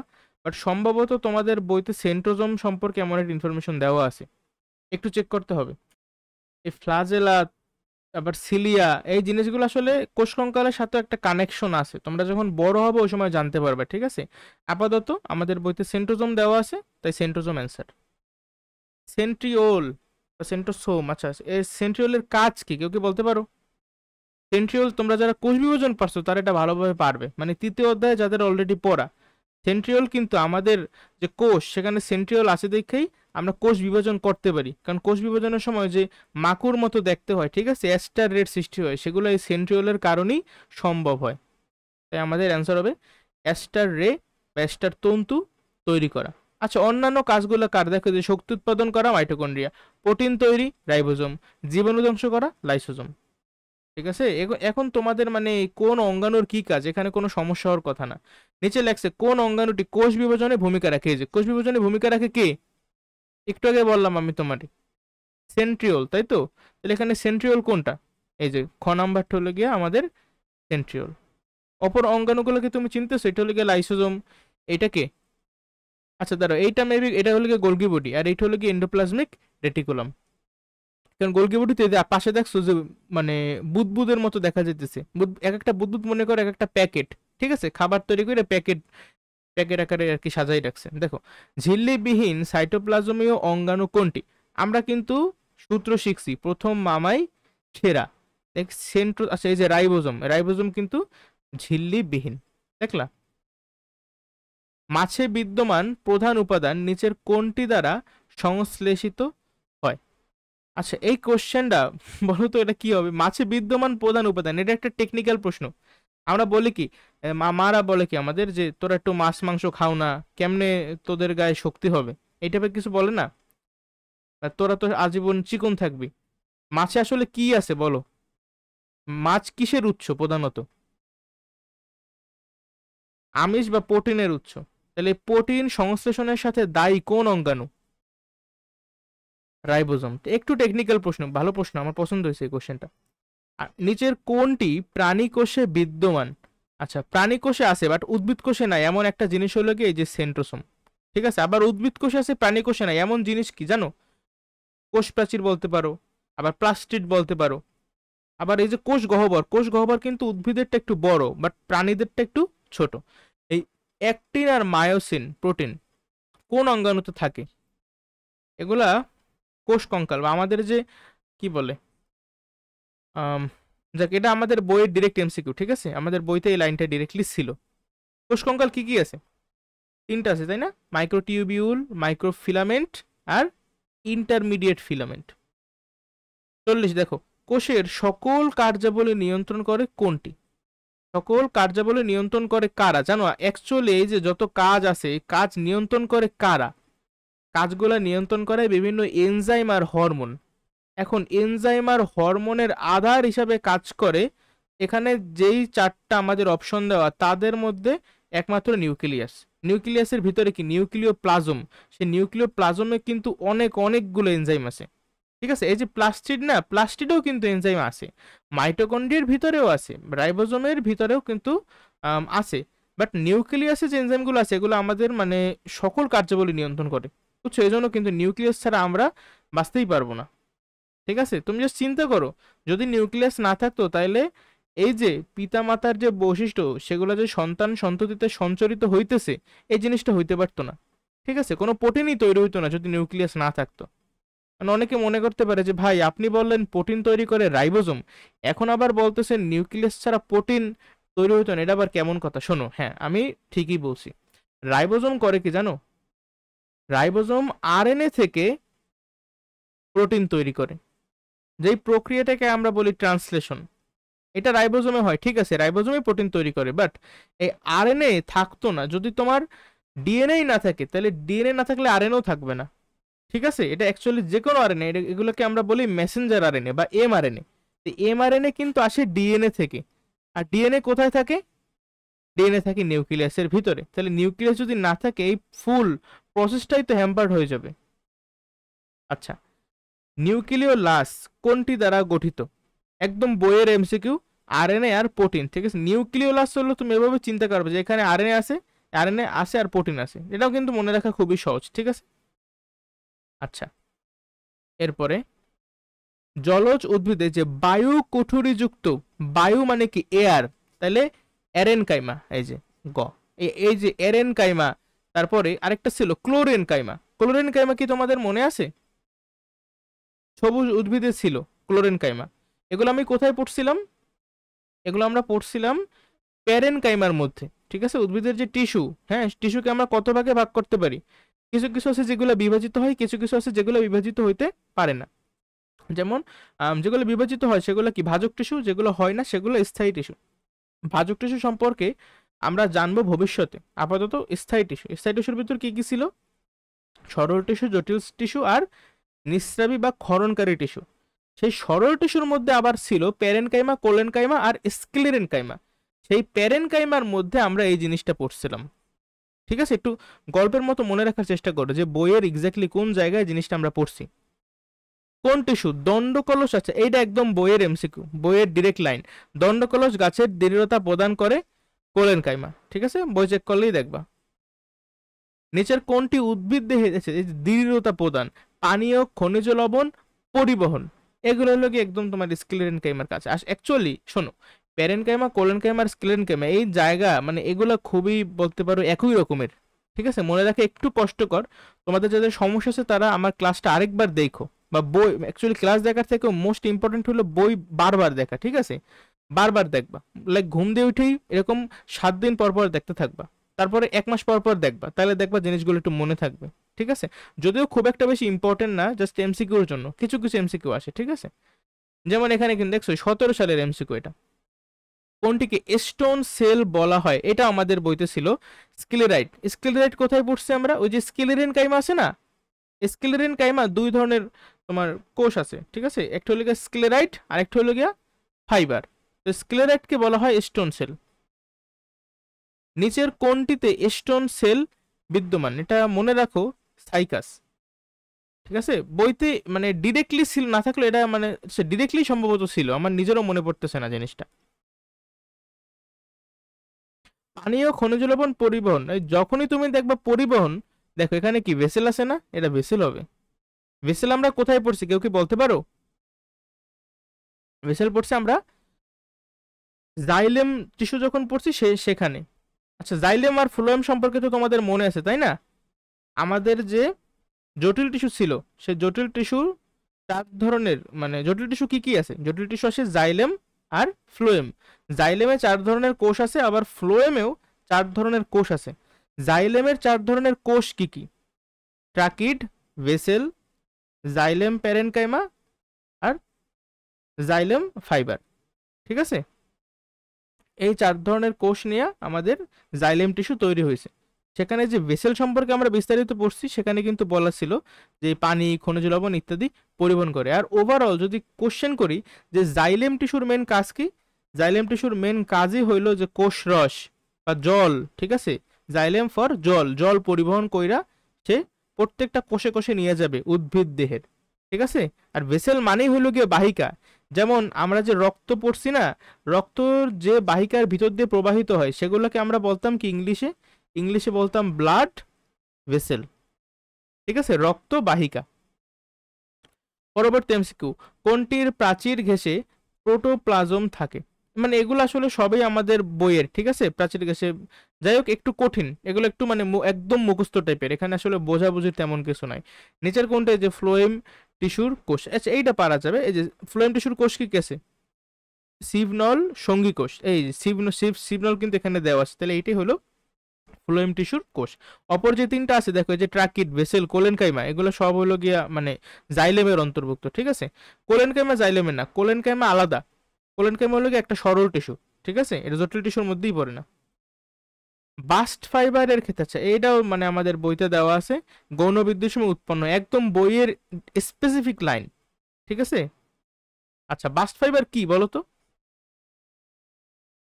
S1: বাট সম্ভবত তোমাদের বইতে সেন্ট্রোজোম সম্পর্কে এমন একটা ইনফরমেশন দেওয়া আছে, একটু চেক করতে হবে। এই ফ্লাজেলা, আবার সিলিয়া, এই জিনিসগুলো আসলে কোষকঙ্কালের সাথে একটা কানেকশন আছে, তোমরা যখন বড় হবে ওই সময় জানতে পারবে, ঠিক আছে। আপাতত আমাদের বইতে সেন্ট্রোজোম দেওয়া আছে, তাই সেন্ট্রোজোম অ্যান্সার। সেন্ট্রিওল বা সেন্ট্রোসোম, আচ্ছা এই সেন্ট্রিওলের কাজ কি কেউ কি বলতে পারো? সেন্ট্রিওল তোমরা যারা কোষ বিভাজন পারছো তারা এটা ভালোভাবে পারবে, মানে তৃতীয় অধ্যায়ে যাদের অলরেডি পড়া। সেন্ট্রিওল কিন্তু আমাদের যে কোষ, সেখানে সেন্ট্রিওল আছে দেখেই আমরা কোষ বিভাজন করতে পারি। কারণ কোষ বিভাজনের সময় যে মাকুর মতো দেখতে হয়, ঠিক আছে, অ্যাস্টার রেড সৃষ্টি হয়, সেগুলো এই সেন্ট্রিওলের কারণেই সম্ভব হয়। তাই আমাদের অ্যান্সার হবে অ্যাস্টার রে বা অ্যাস্টার তন্তু তৈরি করা। আচ্ছা, অন্যান্য কাজগুলো কার? দেখো যে শক্তি উৎপাদন করা মাইটোকন্ড্রিয়া, প্রোটিন তৈরি রাইবোজোম, জীবাণু ধ্বংস করা লাইসোজোম, ঠিক আছে। এখন তোমাদের মানে কোন অঙ্গাণুর কি কাজ, এখানে কোনো সমস্যা হওয়ার কথা না। নিচে লেখছে কোন অঙ্গাণুটি কোষ বিভাজনে ভূমিকা রাখে। এই যে কোষ বিভাজনে ভূমিকা রাখে কে? একটু আগে বললাম আমি তোমাকে, সেন্ট্রিওল, তাই তো? তাহলে এখানে সেন্ট্রিওল কোনটা? এই যে খ নাম্বারটা হলো গিয়ে আমাদের সেন্ট্রিওল। অপর অঙ্গাণুগুলোকে তুমি চিনতেছো, এটা হলো গিয়ে লাইসোজোম, এইটা কে? আচ্ছা দাঁড়াও, এইটা মেবি এটা হলো গিয়ে গোলগি বডি, আর এইটা হলো গিয়ে এন্ডোপ্লাজমিক রেটিকুলাম। কারণ গোলগি বডিতে পাশে দেখছো যে মানে বুদবুদের মতো দেখা যেতেছে, এক একটা বুদবুদ মনে করে এক একটা প্যাকেট, ঠিক আছে, খাবার তৈরি করে প্যাকেট প্যাকেট আকারে আর কি সাজাই রাখছে। দেখো, ঝিল্লিবিহীন সাইটোপ্লাজমীয় অঙ্গাণু কোনটি? আমরা কিন্তু সূত্র শিখছি, প্রথম মামাই সেরা। দেখ সেন্ট্রো, আচ্ছা এই যে রাইবোজোম, রাইবোজোম কিন্তু ঝিল্লি বিহীন। দেখলা? মাছে বিদ্যমান প্রধান উপাদান নিচের কোনটি দ্বারা সংশ্লেষিত হয়? আচ্ছা এই কোশ্চেনটা বলো তো এটা কি হবে? মাছে বিদ্যমান প্রধান উপাদান, এটা একটা টেকনিক্যাল প্রশ্ন। আমরা বলি কি, মারা বলে কি আমাদের, যে তোরা একটু মাছ মাংস খাও না, কেমনে তোদের গায়ে শক্তি হবে, এই টাইপের কিছু বলে না? আর তোরা তো আজীবন চিকন থাকবি। মাছে আসলে কি আছে বলো? মাছ কিসের উৎস প্রধানত? আমিষ বা প্রোটিনের উৎস। তাহলে প্রোটিন সংশ্লেষণের সাথে দায়ী কোন অঙ্গাণু? রাইবোজোম। তো একটু টেকনিক্যাল প্রশ্ন, ভালো প্রশ্ন, আমার পছন্দ হয়েছে এই কোশ্চেনটা। আর নিচের কোনটি প্রাণী কোষে বিদ্যমান? আচ্ছা প্রাণী কোষে আছে বাট উদ্ভিদ কোষে নাই এমন একটা জিনিস হলো কি, এই যে সেন্ট্রোসোম। ঠিক আছে, আবার উদ্ভিদ কোষে আছে প্রাণী কোষে নাই এমন জিনিস কি জানো? কোষ প্রাচীর বলতে পারো, আবার প্লাস্টিড বলতে পারো, আবার এই যে কোষ গহ্বর, কোষ গহ্বর কিন্তু উদ্ভিদেরটা একটু বড় বাট প্রাণীদেরটা একটু ছোট। এই অ্যাক্টিন আর মায়োসিন প্রোটিন কোন অঙ্গাণুতে থাকে? এগুলা কোষ কঙ্কাল বা আমাদের যে কি বলে, আম, যাক এটা আমাদের বইয়ের ডিরেক্ট এমসিকিউ, ঠিক আছে, আমাদের বইতে এই লাইনটা ডিরেক্টলি ছিল। কোষ কঙ্কাল কি কি আছে? তিনটা আছে তাই না? মাইক্রোটিউবিউল, মাইক্রোফিলামেন্ট আর ইন্টারমিডিয়েট ফিলামেন্ট। 40 দেখো, কোষের সকল কার্যাবলী নিয়ন্ত্রণ করে কোনটি? সকল কার্যাবলী নিয়ন্ত্রণ করে কারা জানো? অ্যাকচুয়ালি এই যে যত কাজ আছে, কাজ নিয়ন্ত্রণ করে কারা? কাজগুলা নিয়ন্ত্রণ করে বিভিন্ন এনজাইম আর হরমোন। এখন এনজাইম আর হরমোনের আধার হিসাবে কাজ করে এখানে যেই চারটা আমাদের অপশন দেওয়া, তাদের মধ্যে একমাত্র নিউক্লিয়াস। নিউক্লিয়াসের ভিতরে কি নিউক্লিয় প্লাজম, সেই নিউক্লিয় প্লাজমে কিন্তু অনেকগুলো এনজাইম আছে। ঠিক আছে, এই যে প্লাস্টিড না, প্লাস্টিডেও কিন্তু এনজাইম আছে, মাইটোকন্ড্রিয়ার ভিতরেও আছে, রাইবোজোমের ভিতরেও কিন্তু আছে। বাট নিউক্লিয়াসে যে এনজাইমগুলো আছে এগুলো আমাদের মানে সকল কার্যাবলী নিয়ন্ত্রণ করে, বুঝছো? এই জন্য কিন্তু নিউক্লিয়াস ছাড়া আমরা বাঁচতেই পারবো না। ঠিক আছে, তুমি জাস্ট চিন্তা করো, যদি নিউক্লিয়াস না থাকতো তাহলে এই যে পিতামাতার যে বৈশিষ্ট্য সেগুলো যে সন্তান সন্ততিতে সঞ্চরিত হইতেছে, এই জিনিসটা হইতে পারতো না। ঠিক আছে, কোনো প্রোটিনই তৈরি হইতো না যদি নিউক্লিয়াস না থাকতো। মানে অনেকে মনে করতে পারে যে ভাই আপনি বললেন প্রোটিন তৈরি করে রাইবোজোম, এখন আবার বলতেছেন নিউক্লিয়াস ছাড়া প্রোটিন তৈরি হইতো না, এটা আবার কেমন কথা? শোনো, হ্যাঁ আমি ঠিকই বলছি। রাইবোজোম করে কি জানো? রাইবোজোম আরএনএ থেকে প্রোটিন তৈরি করে, যেই প্রক্রিয়াটাকে আমরা বলি ট্রান্সলেশন, এটা রাইবোজোমে হয়। ঠিক আছে, রাইবোজোমে প্রোটিন তৈরি করে, বাট এই আরএনএ থাকতো না যদি তোমার ডিএনএ না থাকে, তাহলে ডিএনএ না থাকলে আরএনএও থাকবে না। ঠিক আছে, এটা অ্যাকচুয়ালি যে কোনো আরএনএ, এগুলোকে আমরা বলি মেসেঞ্জার আরএনএ বা এমআরএনএ। এমআরএনএ কিন্তু আসে ডিএনএ থেকে, আর ডিএনএ কোথায় থাকে? ডিএনএ থাকে নিউক্লিয়াসের ভিতরে। তাহলে নিউক্লিয়াস যদি না থাকে এই ফুল প্রসেসটাই তো হ্যাম্পার্ড হয়ে যাবে। আচ্ছা, নিউক্লিওলাস কোনটি দ্বারা গঠিত? একদম বইয়ের এমসিকিউ, আরএনএ আর প্রোটিন। ঠিক আছে, নিউক্লিওলাস হলো তুমি এভাবে চিন্তা করবে যে এখানে আরএনএ আছে আর প্রোটিন আছে, এটাও কিন্তু মনে রাখা খুবই সহজ। ঠিক আছে, আচ্ছা এরপরে জলজ উদ্ভিদে যে বায়ু কুঠুরিযুক্ত, বায়ু মানে কি এয়ার, তাহলে এরেনকাইমা, এই যে গ, এই যে এরেনকাইমা। তারপরে আরেকটা ছিল ক্লোরেনকাইমা। ক্লোরেনকাইমা কি তোমাদের মনে আছে? সবুজ উদ্ভিদে ছিল ক্লোরেনকাইমা। এগুলো আমি কোথায় পড়ছিলাম? এগুলো আমরা পড়ছিলাম প্যারেনকাইমার মধ্যে। ঠিক আছে, উদ্ভিদের যে টিস্যু, হ্যাঁ টিস্যুকে আমরা কত ভাগে ভাগ করতে পারি? কিছু কিছু আছে যেগুলো বিভাজিত হয়, কিছু কিছু আছে যেগুলো বিভাজিত হইতে পারে না। যেমন যেগুলো বিভাজিত হয় সেগুলো কি ভাজক টিস্যু, যেগুলো হয় না সেগুলো স্থায়ী টিস্যু। ভাজক টিস্যু সম্পর্কে আমরা জানবো ভবিষ্যতে, আপাতত স্থায়ী টিস্যু। স্থায়ী টিস্যুর ভিতর কি কি ছিল? সরল টিস্যু, জটিল টিস্যু আর নিঃস্রাবী বা ক্ষরণকারী টিস্যু। সেই সরল টিস্যুর মধ্যে আবার ছিল প্যারেনকাইমা, কোলেনকাইমা আর স্ক্লেরেনকাইমা। সেই প্যারেনকাইমার মধ্যে আমরা এই জিনিসটা পড়ছিলাম। ঠিক আছে, একটু গল্পের মতো মনে রাখার চেষ্টা করো যে বইয়ের এক্স্যাক্টলি কোন জায়গায় জিনিসটা আমরা পড়ছি। কোন টিস্যু? দণ্ডকলস। আছে, এইটা একদম বইয়ের এমসিকিউ, বইয়ের ডিরেক্ট লাইন। দণ্ডকলস গাছের দৃঢ়তা প্রদান করে কোলেনকাইমা। ঠিক আছে, বই চেক করলেই দেখবা। নিচের কোনটি উদ্ভিদ দেহে দৃঢ়তা প্রদান, পানীয়, খনিজ লবণ, পরিবহন, এগুলো হলো কি একদম তোমার স্ক্লেরেনকাইমার কাছে। অ্যাকচুয়ালি শোনো, প্যারেনকাইমা, কোলেনকাইমা আর স্ক্লেরেনকাইমা এই জায়গা মানে এগুলো খুবই বলতে পারো একই রকমের। ঠিক আছে, মনে রাখে একটু কষ্টকর, তোমাদের যাদের সমস্যা আছে তারা আমার ক্লাসটা আরেকবার দেখো বা বই, অ্যাকচুয়ালি ক্লাস দেখার থেকে মোস্ট ইম্পর্টেন্ট হলো বই বারবার দেখা, ঠিক আছে? বারবার দেখবা, লাইক ঘুম দিয়ে উঠেই এরকম 7 দিন পর পর দেখতে থাকবা, তারপরে 1 মাস পর পর দেখবা, তাহলে দেখবা জিনিসগুলো একটু মনে থাকবে, ঠিক আছে? যদিও খুব একটা বেশি ইম্পর্টেন্ট না, জাস্ট এমসিকিউর জন্য কিছু কিছু এমসিকিউ আসে, ঠিক আছে? যেমন এখানে কিন্তু দেখছো 17 সালের এমসিকিউ এটা, কোনটিকে স্টোন সেল বলা হয়? এটা আমাদের বইতে ছিল স্ক্লেরাইট। স্ক্লেরাইট কোথায় পড়ছি আমরা? ওই যে স্ক্লেরিন কাইমা আছে না, স্ক্লেরিন কাইমা 2 ধরনের তোমার কোষ আছে, ঠিক আছে? একটা হলো গিয়া স্ক্লেরাইট আর একটা হলো গিয়া ফাইবার। তো স্ক্লেরাইটকে বলা হয় স্টোন সেল। নিচের কোনটিতে স্টোন সেল বিদ্যমান? এটা মনে রাখো, সাইকাস, ঠিক আছে? বইতে মানে ডিরেক্টলি ছিল না, থাকলে এটা মানে ডিরেক্টলি সম্ভবত ছিল, আমার নিজেরও মনে পড়তেছে না জিনিসটা। পানীয় খনিজ লবণ পরিবহন, যখনই তুমি দেখবা পরিবহন, দেখো এখানে কি ভেসেল আছে না, এটা ভেসেল হবে। ভেসেল আমরা কোথায় পড়ছি, কেউ কি বলতে পারো? ভেসেল পড়ছি আমরা জাইলেম টিস্যু যখন পড়ছি সেখানে। আচ্ছা, জাইলেম আর ফ্লোয়েম সম্পর্কে তো তোমাদের মনে আছে তাই না? আমাদের যে জটিল টিস্যু ছিল, সে জটিল টিস্যু 4 ধরনের, মানে জটিল টিস্যু কি কি আছে? জটিল টিস্যু আছে জাইলেম আর ফ্লোয়েম। জাইলেমে 4 ধরনের কোষ আছে, আবার ফ্লোয়েমেও 4 ধরনের কোষ আছে। জাইলেমের 4 ধরনের কোষ কি কি? ট্রাকিড, ভেসেল, জাইলেম প্যারেনকাইমা আর জাইলেম ফাইবার, ঠিক আছে? এই 4 ধরনের কোষ নিয়ে আমাদের জাইলেম টিস্যু তৈরি হয়েছে। সেখানে যে ভেসেল সম্পর্কে আমরা বিস্তারিত পড়ছি, সেখানে কিন্তু বলা ছিল যে পানি, খনিজ লবণ ইত্যাদি পরিবহন করে। আর ওভারঅল যদি কোশ্চেন করি যে জাইলেম টিস্যুর মেন কাজ কি, জাইলেম টিস্যুর মেন কাজই হইলো যে কোষ রস বা জল, ঠিক আছে? জাইলেম ফর জল, জল পরিবহন কইরা সে প্রত্যেকটা কোষে কোষে নিয়ে যাবে উদ্ভিদ দেহের, ঠিক আছে? আর ভেসেল মানেই হইলো গিয়ে বাহিকা। যেমন আমরা যে রক্ত পড়ছি না, রক্তর যে বাহিকার ভিতর দিয়ে প্রবাহিত হয় সেগুলোকে আমরা বলতাম কি ইংলিশে? ইংলিশে বলতাম ব্লাড ভেসেল, ঠিক আছে? রক্ত বাহিকা। পরবর্তী এমসিকিউ, কোনটির প্রাচীর ঘেঁষে প্রোটোপ্লাজম থাকে? মানে এগুলো আসলে সবই আমাদের বইয়ের, ঠিক আছে? প্রাচীর ঘেঁষে, যাই হোক একটু কঠিন এগুলো, একটু মানে একদম মুখস্থ টাইপের, এখানে আসলে বোঝাবুঝির তেমন কিছু নাই। নিচের কোনটা? যে ফ্লোয়েম টিস্যুর কোষ, আচ্ছা এইটা পারা যাবে। এই যে ফ্লোয়েম টিস্যুর কোষ কি কেসে? সিভনল সঙ্গী কোষ, এই সিভনল কিন্তু এখানে দেওয়া আছে, তাহলে এইটাই হলো ফ্লোয়েম টিস্যুর কোষ। অপর যে 3টা আছে দেখো, এই যে ট্রাকিড, ভেসেল, কোলেনকাইমা, এগুলো সব হলো গিয়া মানে জাইলেমের অন্তর্ভুক্ত, ঠিক আছে? কোলেনকাইমা জাইলেমের না, কোলেনকাইমা আলাদা। কোলেনকাইমা হলো গিয়ে একটা সরল টিস্যু, ঠিক আছে? এটা জটিল টিস্যুর মধ্যেই পড়ে না। বাস্ট ফাইবারের ক্ষেত্রে, আচ্ছা এইটাও মানে আমাদের বইতে দেওয়া আছে, গৌণ বৃদ্ধির সময় উৎপন্ন, একদম বইয়ের স্পেসিফিক লাইন, ঠিক আছে? আচ্ছা, বাস্ট ফাইবার কি বলো তো?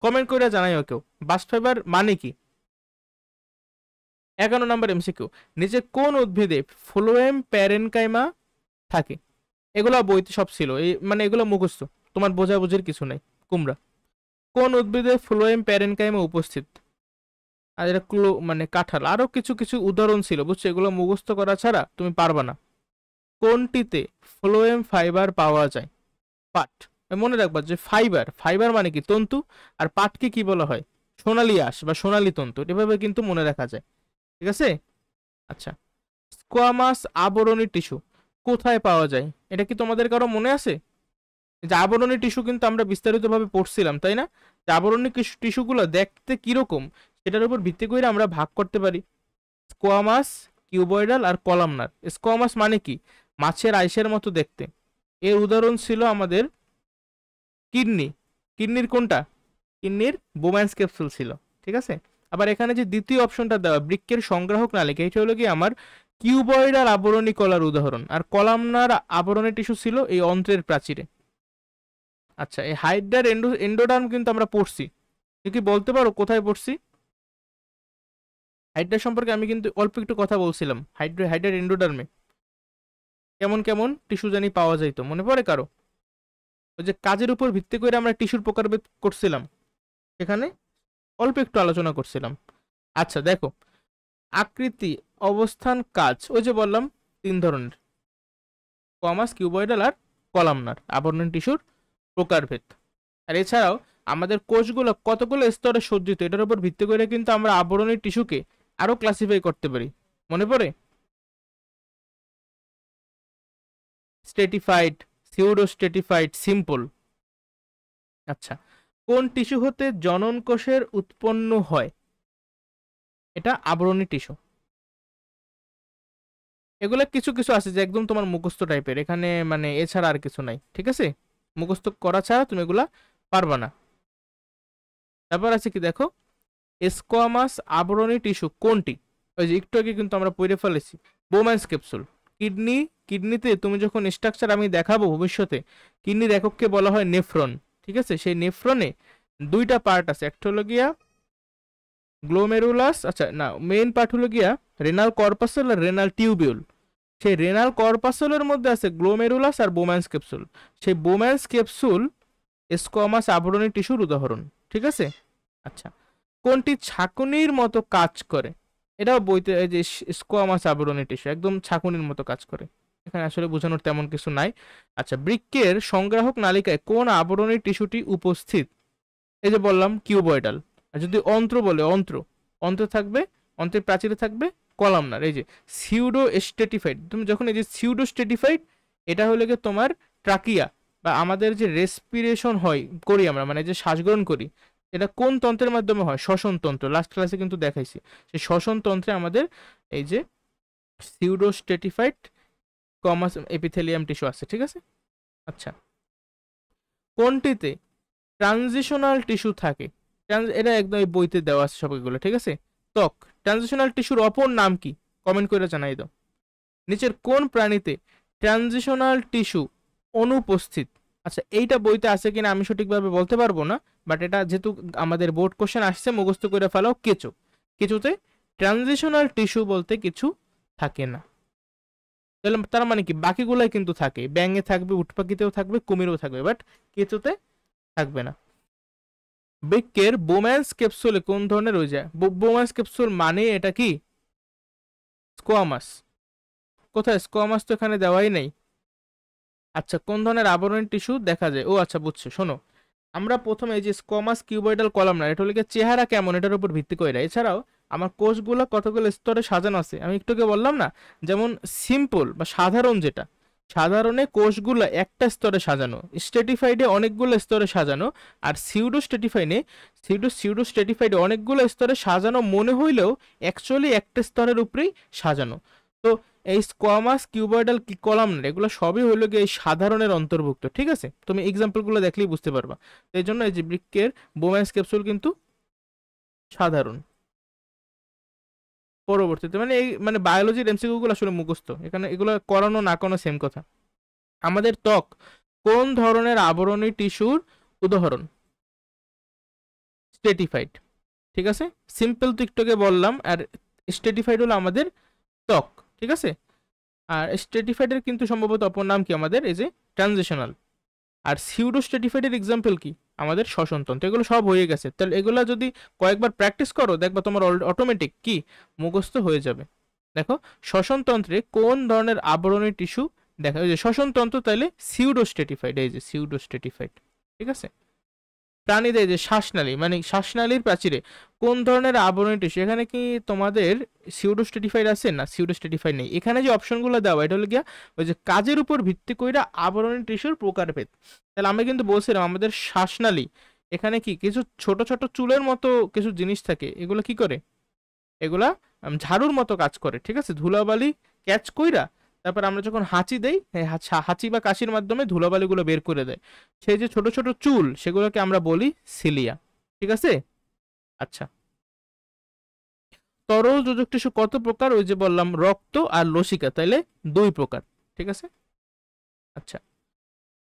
S1: কমেন্ট করে জানাইও কেউ, বাস্ট ফাইবার মানে কি? 11 নম্বর এমসিকিউ, নিচে কোন উদ্ভিদে ফ্লোয়েম প্যারেনকাইমা থাকে? এগুলো বইতে সব ছিল, এই মানে এগুলো মুখস্থ, তোমার বোঝাবুঝির কিছু নাই। কুমড়া। কোন উদ্ভিদে ফ্লোয়েম প্যারেনকাইমা উপস্থিত? আর এটা মানে কাঁঠাল, আরো কিছু কিছু উদাহরণ ছিল, বুঝছো? এগুলো মুখস্থ করা ছাড়া তুমি পারবা না। কোনটিতে ফ্লোয়েম ফাইবার পাওয়া যায়? পাট। মনে রাখবা যে ফাইবার, ফাইবার মানে কি? তন্তু। আর পাটকে কি বলা হয়? সোনালী আঁশ বা সোনালী তন্তু, এভাবে কিন্তু মনে রাখা যায়, ঠিক আছে? আচ্ছা, স্কোয়ামাস আবরণী টিস্যু কোথায় পাওয়া যায়? এটা কি তোমাদের কারো মনে আছে? যে আবরণী টিস্যু কিন্তু আমরা বিস্তারিতভাবে পড়ছিলাম তাই না? যে আবরণী টিস্যুগুলো দেখতে কিরকম সেটার উপর ভিত্তি করে আমরা ভাগ করতে পারি স্কোয়ামাস, কিউবয়েডাল আর কলামনার। স্কোয়ামাস মানে কি? মাছের আইসের মতো দেখতে। এর উদাহরণ ছিল আমাদের কিডনি। কিডনির কোনটা? কিডনির বোম্যান্স ক্যাপসুল ছিল, ঠিক আছে? আবার এখানে যে দ্বিতীয় অপশনটা দেওয়া বৃক্কের সংগ্রাহক নালিকা, এটা হলো কি আমার কিউবয়েডাল আবরণী কলার উদাহরণ। আর কলামনার আবরণী টিস্যু ছিল এই অন্ত্রের প্রাচীরে। আচ্ছা, এই হাইড্রার এন্ডোডার্ম কিন্তু আমরা পড়ছি, তুই কি বলতে পারো কোথায় পড়ছি? হাইড্রা সম্পর্কে আমি কিন্তু অল্প একটু কথা বলছিলাম, হাইড্রার এন্ডোডার্মে কেমন কেমন টিস্যু জানি পাওয়া যাইতো, মনে পড়ে কারো? ওই যে কাজের উপর ভিত্তি করে আমরা টিস্যুর প্রকারভেদ করছিলাম, সেখানে অল্প একটু আলোচনা করছিলাম। আচ্ছা দেখো, আকৃতি, অবস্থান, কাজ, ওই যে বললাম 3 ধরনের, কমাস, কিউবয়েডাল আর কলামনার আবরণী টিস্যুর প্রকারভেদ। আর এছাড়াও আমাদের কোষগুলো কতগুলো স্তরে সজ্জিত, এটার উপর ভিত্তি করে কিন্তু আমরা আবরণী টিস্যুকে আরো ক্লাসিফাই করতে পারি, মনে পড়ে? স্ট্রেটিফাইড, সিউডো স্ট্রেটিফাইড, সিম্পল। আচ্ছা, কোন টিস্যু হতে জনন কোষের উৎপন্ন হয়? এটা আবরণী টিস্যু। এগুলা কিছু কিছু আছে যে একদম তোমার মুখস্থ টাইপের, এখানে মানে এছাড়া আর কিছু নাই, ঠিক আছে? মুখস্থ করা ছাড়া তুমি এগুলা পারবা না। তারপর আছে কি দেখো, স্কোয়ামাস আবরণী টিস্যু কোনটি? ওই যে একটু আগে কিন্তু আমরা পড়ে ফেলেছি, বোম্যান্স ক্যাপসুল। কিডনি, কিডনিতে তুমি যখন স্ট্রাকচার আমি দেখাবো ভবিষ্যতে, কিডনির একককে বলা হয় নেফ্রন, ঠিক আছে? সেই নেফ্রনে দুইটা পার্ট আছে, একটা হলো গিয়া গ্লোমেরুলাস, আচ্ছা না, মেইন পার্ট হলো গিয়া রেনাল কর্পাসল আর রেনাল টিউবিউল। সেই রেনাল কর্পাসলের মধ্যে আছে গ্লোমেরুলাস আর বোম্যান্স ক্যাপসুল। সেই বোম্যান্স ক্যাপসুল স্কোয়ামাস আবরণী টিস্যুর উদাহরণ, ঠিক আছে? আচ্ছা, কোনটি ছাঁকুনির মতো কাজ করে? এটাও বইতে, এই যে স্কোয়ামাস আবরণী টিস্যু একদম ছাঁকুনির মতো কাজ করে, এখানে আসলে বোঝানোর তেমন কিছু নাই। আচ্ছা, বৃক্কের সংগ্রাহক নালিকায় কোন আবরণী টিস্যুটি উপস্থিত? এই যে বললাম কিউবয়েডাল। আর যদি অন্ত্র বলে, অন্ত্র থাকবে, অন্ত্রের প্রাচীরে থাকবে কলামনার। এই যে সিউডো স্টেটিফাইড, তুমি যখন এই যে সিউডো স্টেটিফাইড, এটা হলে গিয়ে তোমার ট্রাকিয়া বা আমাদের যে রেসপিরেশন হয় করি আমরা, মানে যে শ্বাস গ্রহণ করি, এটা কোন তন্ত্রের মাধ্যমে হয়? শ্বসন তন্ত্র। লাস্ট ক্লাসে কিন্তু দেখাইছি, সেই শ্বসন তন্ত্রে আমাদের এই যে সিউডো স্টেটিফাইড কমাস এপিথেলিয়াম টিস্যু আছে, ঠিক আছে? আচ্ছা, কোনটিতে ট্রানজিশনাল টিস্যু থাকে? এটা একদম এই বইতে দেওয়া আছে সবগুলো, ঠিক আছে? ত্বক। ট্রানজিশনাল টিস্যুর অপর নাম কি? কমেন্ট করে জানাই দাও। নিচের কোন প্রাণীতে ট্রানজিশনাল টিস্যু অনুপস্থিত? আচ্ছা, এইটা বইতে আছে কিনা আমি সঠিকভাবে বলতে পারবো না, বাট এটা যেহেতু আমাদের বোর্ড কোশ্চেন আসছে, মুখস্থ করে ফেলাও। কেঁচো। কেঁচোতে ট্রানজিশনাল টিস্যু বলতে কিছু থাকে না। তাহলে তার মানে কি, বাকিগুলাই কিন্তু থাকে, ব্যাঙে থাকবে, উটপাখিতেও থাকবে, কুমিরেও থাকবে, বাট কেঁচোতে থাকবে না। বৃক্কের বোম্যান্স ক্যাপসুলে কোন ধরনের হয়ে যায়? বোম্যান্স ক্যাপসুল মানে এটা কি? স্কোয়ামাস। কোথায় স্কোয়ামাস? তো এখানে দেওয়াই নেই। আচ্ছা, কোন ধরনের আবরণী টিস্যু দেখা যায়? ও আচ্ছা, বুঝছো, শোনো। আমরা প্রথমে এই যে স্কোয়ামাস কিউবয়েডাল কলামনার, এটা হলো চেহারা কেমন, এটার উপর ভিত্তি করে। এছাড়াও আমার কোষগুলো কতগুলো স্তরে সাজানো আছে, আমি একটুকে বললাম না, যেমন সিম্পল বা সাধারণ, যেটা সাধারণে কোষগুলো একটা স্তরে সাজানো, স্ট্রেটিফাইডে অনেকগুলো স্তরে সাজানো, আর সিউডো স্ট্রেটিফাইডে সিউডো স্ট্রেটিফাইডে অনেকগুলো স্তরে সাজানো মনে হইলেও অ্যাকচুয়ালি একটা স্তরের উপরেই সাজানো। তো এই স্কোয়ামাস কিউবয়েডাল কি কলামনার, এগুলো সবই হইলো গিয়ে এই সাধারণের অন্তর্ভুক্ত, ঠিক আছে? তুমি এক্সাম্পলগুলো দেখলেই বুঝতে পারবা। এই জন্য এই যে বৃক্কের বোম্যান্স ক্যাপসুল কিন্তু সাধারণ। পরবর্তীতে মানে এই মানে বায়োলজির এমসিকিউ গুলো আসলে মুখস্থ, এখানে এগুলো করানো না করানো সেম কথা। আমাদের ত্বক কোন ধরনের আবরণী টিস্যুর উদাহরণ? স্ট্রেটিফাইড, ঠিক আছে? সিম্পল তো একটু আগে বললাম, আর স্ট্রেটিফাইড হলো আমাদের ত্বক, ঠিক আছে? আর স্ট্রেটিফাইডের কিন্তু সম্ভবত অপর নাম কি আমাদের এই যে ট্রানজিশনাল। আর সিউডো স্ট্রেটিফাইডের এক্সাম্পল কি? আমাদের শ্বসনতন্ত্র। এগুলো সব হয়ে গেছে, তাহলে এগুলো যদি কয়েকবার প্র্যাকটিস করো, দেখবা তোমার অটোমেটিক কি মুখস্থ হয়ে যাবে। দেখো, শ্বসনতন্ত্রে কোন ধরনের আবরণী টিস্যু দেখা যায়? শ্বসনতন্ত্র তাইলে সিউডো স্ট্রেটিফাইড, এই যে সিউডো স্ট্রেটিফাইড, ঠিক আছে? প্রাণীদের যে শ্বাসনালী, মানে শ্বাসনালীর প্রাচীরে কোন ধরনের আবরণী টিস্যু? এখানে কি তোমাদের সিউডো স্ট্রেটিফাইড আছে? না, সিউডো স্ট্রেটিফাইড নেই। এখানে যে অপশনগুলো দেওয়া, এটা হলো গিয়া ওই যে কাজের উপর ভিত্তি করে আবরণী টিস্যুর প্রকারভেদ। তাহলে আমরা কিন্তু বলছিলাম আমাদের শ্বাসনালী, এখানে কি কিছু ছোট ছোট চুলের মতো কিছু জিনিস থাকে, এগুলো কি করে? এগুলা ঝাড়ুর মতো কাজ করে, ঠিক আছে? ধুলাবালি ক্যাচ কইরা তারপর আমরা যখন হাঁচি দেই, হাঁচি বা কাশির মাধ্যমে ধুলাবালিগুলো বের করে দেয়। সেই যে ছোট ছোট চুল, সেগুলোকে আমরা বলি সিলিয়া, ঠিক আছে? আচ্ছা, তরল যোজক টিস্যু কত প্রকার? ওই যে বললাম রক্ত আর লসিকা, তাইলে 2 প্রকার, ঠিক আছে? আচ্ছা,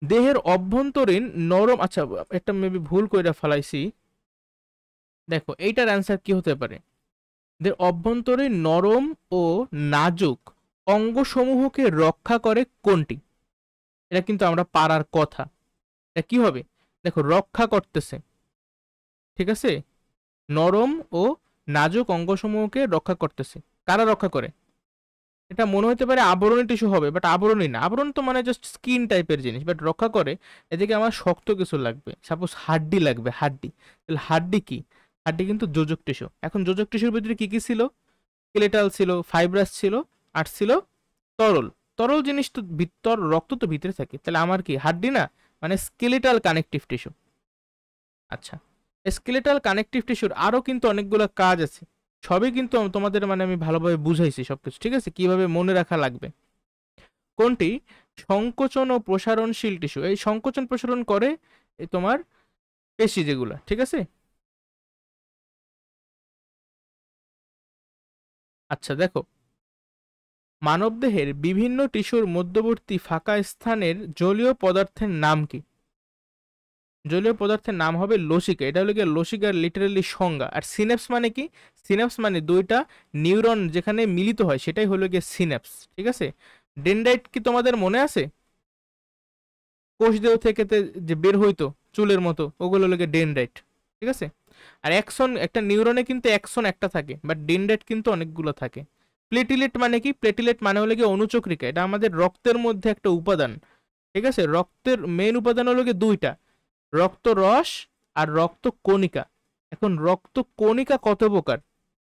S1: দেহের অভ্যন্তরীণ নরম, আচ্ছা একটা মেবি ভুল কইরা ফেলাইছি, দেখো এইটার অ্যান্সার কি হতে পারে? দেহের অভ্যন্তরীণ নরম ও নাজুক অঙ্গসমূহকে রক্ষা করে কোনটি? এটা কিন্তু আমরা পারার কথা। এটা কি হবে? দেখো, রক্ষা করতেছে, ঠিক আছে? নরম ও নাজুক অঙ্গসমূহকে রক্ষা করতেছে। কারা রক্ষা করে? এটা মনে হতে পারে আবরণী টিস্যু হবে, বাট আবরণী না। আবরণ তো মানে জাস্ট স্কিন টাইপের জিনিস, বাট রক্ষা করে এদিকে আমার শক্ত কিছু লাগবে, সাপোজ হাড্ডি লাগবে, হাড্ডি। তাহলে হাড্ডি কি? হাড্ডি কিন্তু যোজক টিস্যু। এখন যোজক টিস্যুর ভিতরে কি কি ছিল? স্কেলেটাল ছিল, ফাইব্রাস ছিল, আর ছিল তরল। তরল জিনিস তো রক্ত তো ভিতরে থাকে, তাহলে আমার কি হাড্ডি না, মানে স্কেলেটাল কানেকটিভ টিস্যু। আচ্ছা, স্কেলেটাল কানেকটিভ টিস্যুর আরো কিন্তু অনেকগুলো কাজ আছে, সবই কিন্তু তোমাদের মানে আমি ভালোভাবে বুঝাইছি সবকিছু, ঠিক আছে, কিভাবে মনে রাখা লাগবে। কোনটি সংকোচন ও প্রসারণশীল টিস্যু, এই সংকোচন প্রসারণ করে এই তোমার পেশি যেগুলা, ঠিক আছে। আচ্ছা দেখো, মানবদেহের বিভিন্ন টিস্যুর মধ্যবর্তী ফাঁকা স্থানের জলীয় পদার্থের নাম কি? জলীয় পদার্থের নাম হবে লসিকা, এটা হলো গিয়ে লসিকার লিটারালি সংজ্ঞা। আর সিনেপস মানে কি? সিনেপস মানে দুইটা নিউরন যেখানে মিলিত হয় সেটাই হলো গিয়ে সিনেপস, ঠিক আছে। ডেনড্রাইট কি তোমাদের মনে আছে? কোষ দেহ থেকে যে বের হইতো চুলের মতো, ওগুলো হলো গিয়ে ডেনড্রাইট, ঠিক আছে। আর অ্যাক্সন, একটা নিউরনে কিন্তু অ্যাক্সন একটা থাকে, বাট ডেনড্রাইট কিন্তু অনেকগুলো থাকে। প্লেটিলেট মানে কি? প্লেটিলেট মানে হলো গিয়ে অনুচক্রিকা, এটা আমাদের রক্তের মধ্যে একটা উপাদান, ঠিক আছে। রক্তের মেইন উপাদান হলো গিয়ে দুইটা, রক্ত রস আর রক্ত কণিকা। এখন রক্ত কণিকা কত প্রকার?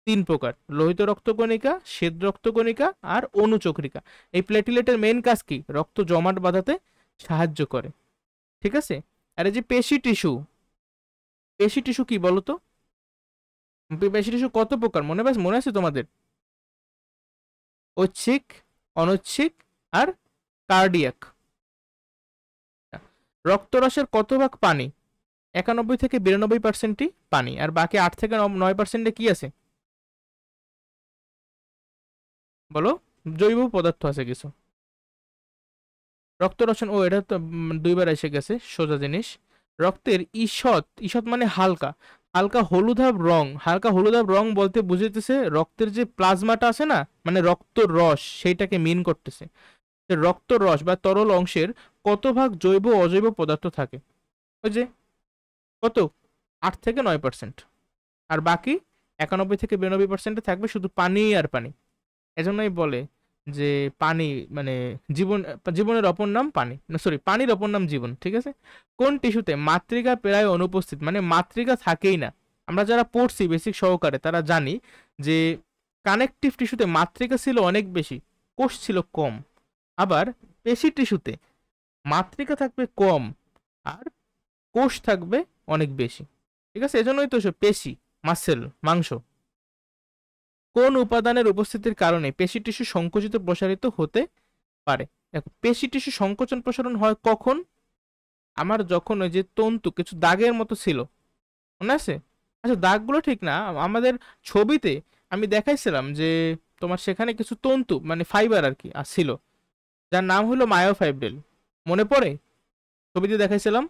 S1: 3 প্রকার, লোহিত রক্ত কণিকা, শ্বেত রক্ত কণিকা আর অনুচক্রিকা। এই প্লেটিলেটের মেইন কাজ কি? রক্ত জমাট বাঁধাতে সাহায্য করে, ঠিক আছে। আর এই যে পেশি টিস্যু, পেশি টিস্যু কি বলতো? পেশি টিস্যু কত প্রকার মনে আছে তোমাদের? ঐচ্ছিক, অনৈচ্ছিক আর কার্ডিয়াক। রক্তরসের কত ভাগ পানি? 91 থেকে 92% পানি, আর বাকি 8 থেকে 9% কি আছে বলো? জৈব পদার্থ আছে কিছু। রক্তরসন, ও এটা তো দুইবার এসে গেছে, সোজা জিনিস। রক্তের ঈষৎ, ঈষৎ মানে হালকা, হালকা হলুদাভ রং, হালকা হলুদাভ রং বলতে বুঝাইতেছে রক্তের যে প্লাজমাটা আছে না, মানে রক্ত রস, সেইটাকে মিন করতেছে। রক্ত রস বা তরল অংশের কত ভাগ জৈব অজৈব পদার্থ থাকে? ওই যে কত, 8 থেকে 9%। আর বাকি 91 থেকে 92% থাকবে শুধু পানি আর পানি। এজন্যই বলে যে পানি মানে জীবন, জীবনের অপর নাম পানি, না সরি, পানির অপর নাম জীবন, ঠিক আছে। কোন টিস্যুতে মাতৃকা প্রায় অনুপস্থিত, মানে মাতৃকা থাকেই না? আমরা যারা পড়ছি বেসিক সহকারে তারা জানি যে কানেকটিভ টিস্যুতে মাতৃকা ছিল অনেক বেশি, কোষ ছিল কম। আবার পেশি টিস্যুতে মাতৃকা থাকবে কম আর কোষ থাকবে অনেক বেশি, ঠিক আছে। এজন্যই তো পেশি, মাসেল, মাংস। কোন উপাদানের উপস্থিতির কারণে পেশি টিস্যু সংকুচিত প্রসারিত হতে পারে? দেখো, পেশি টিস্যু সংকোচন প্রসারণ হয় কখন? আমার যখন ওই যে তন্তু কিছু দাগের মতো ছিল, মনে আছে? আচ্ছা দাগগুলো ঠিক না, আমাদের ছবিতে আমি দেখাইছিলাম যে তোমার সেখানে কিছু তন্তু মানে ফাইবার আর কি ছিল, যার নাম হলো মায়োফাইব্রিল, মনে পড়ে? ছবিতে দেখাইছিলাম।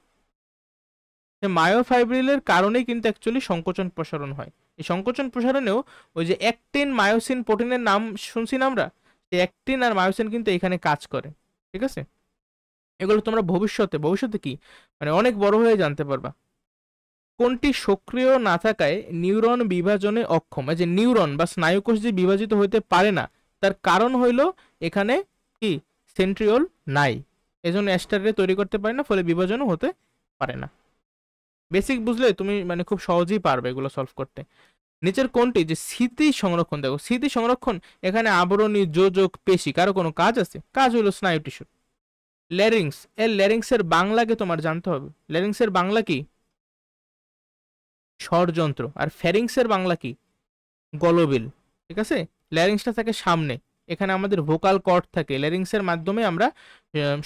S1: মায়োফাইব্রিলের কারণেই কিন্তু অ্যাকচুয়ালি সংকোচন প্রসারণ হয়। এই সংকোচন প্রসারণেও ওই যে অ্যাক্টিন মায়োসিন প্রোটিনের নাম শুনছি না আমরা, এই অ্যাক্টিন আর মায়োসিন কিন্তু এখানে কাজ করে, ঠিক আছে। এগুলো তোমরা ভবিষ্যতে ভবিষ্যতে কি মানে অনেক বড় হয়ে জানতে পারবা। কোনটি সক্রিয় না থাকায় নিউরন বিভাজনে অক্ষম? এই যে নিউরন বা স্নায়ুকোষ যে বিভাজিত হইতে পারে না, তার কারণ হইল এখানে কি সেন্ট্রিওল নাই, এজন্য অ্যাস্টারে তৈরি করতে পারে না, ফলে বিভাজনও হতে পারে না। বেসিক বুঝলে তুমি মানে খুব সহজেই পারবে এগুলো সলভ করতে। নিচের কোনটি যে স্মৃতি সংরক্ষণ, দেখো স্মৃতি সংরক্ষণ, এখানে আবরণী যোজক পেশি কারো কোনো কাজ আছে? কাজ হলো স্নায়ু টিস্যু। ল্যারিংস, এর ল্যারিংসের বাংলাকে তোমার জানতে হবে। ল্যারিংসের বাংলা কি? ষড়যন্ত্র। আর ফ্যারিংসের বাংলা কি? গলবিল, ঠিক আছে। ল্যারিংসটা থাকে সামনে, এখানে আমাদের ভোকাল কর্ড থাকে, ল্যারিংসের মাধ্যমে আমরা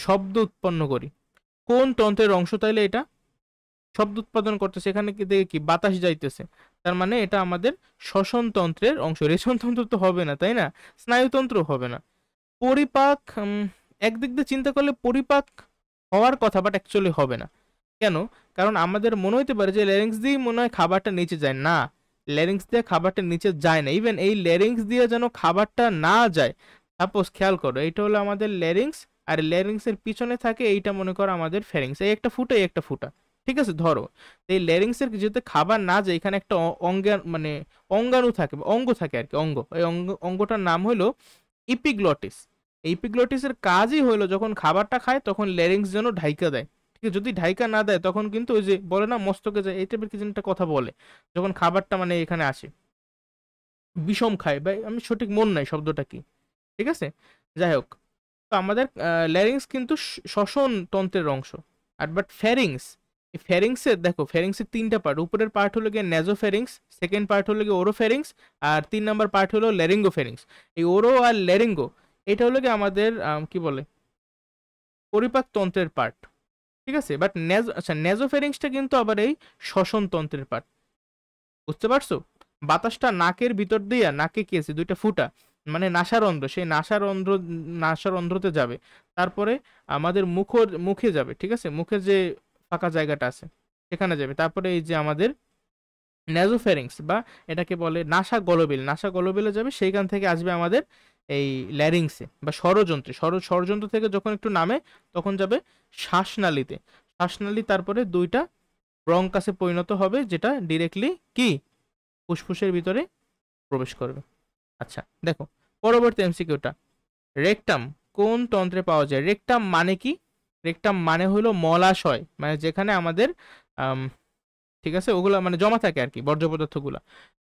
S1: শব্দ উৎপন্ন করি। কোন তন্ত্রের অংশ তাইলে এটা শব্দ উৎপাদন করতেছে? এখানে কি দেখে কি বাতাস যাইতেছে, তার মানে এটা আমাদের শ্বসন তন্ত্রের অংশ। রেশন তন্ত্র তো হবে না, তাই না? স্নায়ুতন্ত্র হবে না। পরিপাক, একদিক দিয়ে চিন্তা করলে পরিপাক হওয়ার কথা, বাট অ্যাকচুয়ালি হবে না। কেন? কারণ আমাদের মনে হইতে পারে যে ল্যারিংস দিয়েই মনে হয় খাবারটা নিচে যায়, না, ল্যারিংস দিয়ে খাবারটা নিচে যায় না। ইভেন এই ল্যারিংস দিয়ে যেন খাবারটা না যায়, সাপোজ খেয়াল করো এইটা হলো আমাদের ল্যারিংস, আর ল্যারিংসের পিছনে থাকে এইটা মনে করো আমাদের ফ্যারিংস, এই একটা ফুটা এই একটা ফুটা, ঠিক আছে। ধরো এই ল্যারিংসের যেতে খাবার না যায়, এখানে একটা মানে অঙ্গাণু থাকে, অঙ্গ থাকে আর কি, অঙ্গ, এই অঙ্গটার নাম হলো ইপিগ্লটিস। ইপিগ্লটিসের কাজই হলো যখন খাবারটা খায় তখন ল্যারিংস যেন ঢাইকা দেয়, ঠিক আছে। যদি ঢাইকা না দেয় তখন কিন্তু ওই যে বলে না মস্তকে যায়, এই টাইপের কিছু একটা কথা বলে যখন খাবারটা মানে এখানে আসে, বিষম খায়, বা আমি সঠিক মন নাই শব্দটা কি, ঠিক আছে। যাই হোক, তো আমাদের ল্যারিংস কিন্তু শ্বসন তন্ত্রের অংশ। আর বাট ফ্যারিংস, এই ফ্যারিংসের দেখো, ফ্যারিংসের তিনটা পার্ট, উপরের পার্ট হলো গিয়ে ন্যাজোফ্যারিংস, সেকেন্ড পার্ট হলো গিয়ে ওরোফ্যারিংস, আর 3 নম্বর পার্ট হলো ল্যারিঙ্গোফ্যারিংস। এই ওরো আর ল্যারিঙ্গো এটা হলো গিয়ে আমাদের কি বলে পরিপাক তন্ত্রের পার্ট, ঠিক আছে। বাট আচ্ছা ন্যাজোফ্যারিংসটা কিন্তু আবার এই শ্বসন তন্ত্রের পার্ট, বুঝতে পারছো? বাতাসটা নাকের ভিতর দিয়ে, নাকে কি আছে দুইটা ফুটা, মানে নাসারন্ধ্র, সেই নাসারন্ধ্রতে যাবে, তারপরে আমাদের মুখে যাবে, ঠিক আছে, মুখের যে ফাঁকা জায়গাটা আছে সেখানে যাবে, তারপরে এই যে আমাদের ন্যাজোফ্যারিংস বা এটাকে বলে নাসা গলবিল, নাসা গলবিলে যাবে, সেইখান থেকে আসবে আমাদের এই ল্যারিংসে বা স্বরযন্ত্রে, স্বরযন্ত্র থেকে যখন একটু নামে তখন যাবে শ্বাসনালীতে, শ্বাসনালী তারপরে দুইটা ব্রঙ্কাসে পরিণত হবে, যেটা ডিরেক্টলি কি ফুসফুসের ভিতরে প্রবেশ করবে। আচ্ছা দেখো পরবর্তী এমসিকিউটা, রেকটাম কোন তন্ত্রে পাওয়া যায়? রেকটাম মানে কি? রেকটাম মানে হলো মলাশয়, মানে যেখানে আমাদের ঠিক আছে ওগুলা মানে জমা থাকে আর কি, বর্জ্য পদার্থগুলা।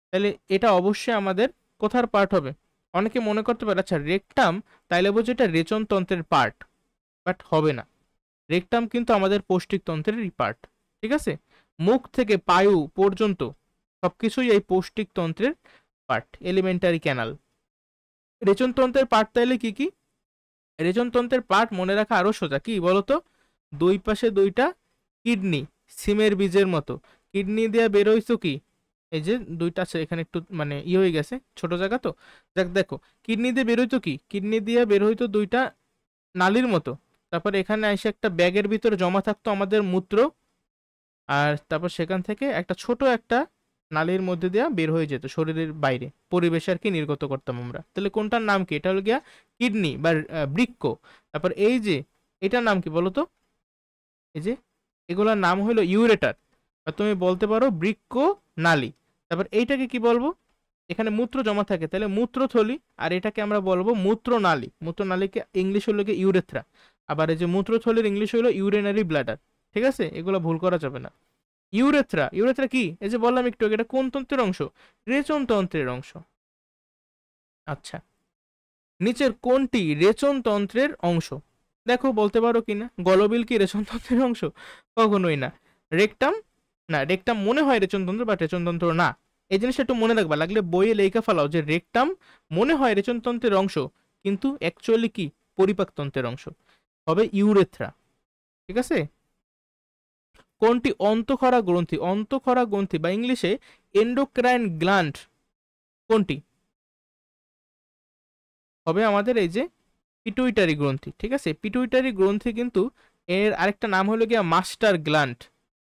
S1: তাহলে এটা অবশ্যই আমাদের কোথার পার্ট হবে? অনেকে মনে করতে পারে আচ্ছা রেকটাম তাইলে বুঝি এটা রেচন তন্ত্রের পার্ট, বাট হবে না। রেকটাম কিন্তু আমাদের পৌষ্টিক তন্ত্রেরই পার্ট, ঠিক আছে। মুখ থেকে পায়ু পর্যন্ত সবকিছুই এই পৌষ্টিক তন্ত্রের পার্ট, এলিমেন্টারি ক্যানাল। রেচন তন্ত্রের পার্ট তাইলে কি কি? রেচন তন্ত্রের পার্ট মনে রাখা আরো সোজা, কি বলতো? দুই পাশে দুইটা কিডনি, সিমের বীজের মতো। কিডনি দিয়ে বের হইছো কি, এই যে দুইটা আছে এখানে একটু মানে হয়ে গেছে ছোট জায়গা তো, যাক দেখো কিডনি দিয়ে বের হইতো কি, কিডনি দিয়ে বের হইতো দুইটা নালীর মতো, তারপর এখানে এসে একটা ব্যাগের ভিতরে জমা থাকতো আমাদের মূত্র, আর তারপর সেখান থেকে একটা ছোট একটা নালীর মধ্যে দিয়ে বের হয়ে যেত শরীরের বাইরে, পরিবেশে আর কি নির্গত করতাম আমরা। তাহলে কোনটার নাম কি? এটা হলো গিয়া কিডনি বা বৃক্ক। তারপর এই যে এটার নাম কি বলো তো? এই যে এগুলোর নাম হলো ইউরেটার, বা তুমি বলতে পারো বৃক্ক নালী। তারপর এইটাকে কি বলবো? এখানে মূত্র জমা থাকে তাহলে মূত্রথলি, আর এটাকে আমরা বলবো মূত্রনালী। মূত্রনালীকে ইংলিশ হলো গিয়ে ইউরেথ্রা, আবার এই যে মূত্রথলির ইংলিশ হলো ইউরিনারি ব্লাডার, ঠিক আছে, এগুলো ভুল করা যাবে না। ইউরেথ্রা, ইউরেথ্রা কি? এই যে বললাম একটু আগে, এটা কোন তন্ত্রের অংশ? রেচন তন্ত্রের অংশ। আচ্ছা নিচের কোনটি রেচন তন্ত্রের অংশ? দেখো বলতে পারো কিনা, গলবিল কি রেচন তন্ত্রের অংশ? কখনোই না। রেকটাম, না রেকটাম মনে হয় রেচন তন্ত্র, বাট রেচন তন্ত্র না। এই জিনিসটা একটু মনে রাখবা, লাগলে বইয়ে লেখা ফেলাও যে রেকটাম মনে হয় রেচন তন্ত্রের অংশ, কিন্তু অ্যাকচুয়ালি কি পরিপাক তন্ত্রের অংশ, হবে ইউরেথ্রা, ঠিক আছে। কোনটি অন্তঃক্ষরা গ্রন্থি? অন্তঃক্ষরা গ্রন্থি বা ইংলিশে এন্ডোক্রাইন গ্ল্যান্ড কোনটি? হবে আমাদের এই যে পিটুইটারি গ্রন্থি, ঠিক আছে। পিটুইটারি গ্রন্থি কিন্তু এর আরেকটা নাম হলো গিয়া মাস্টার গ্ল্যান্ড,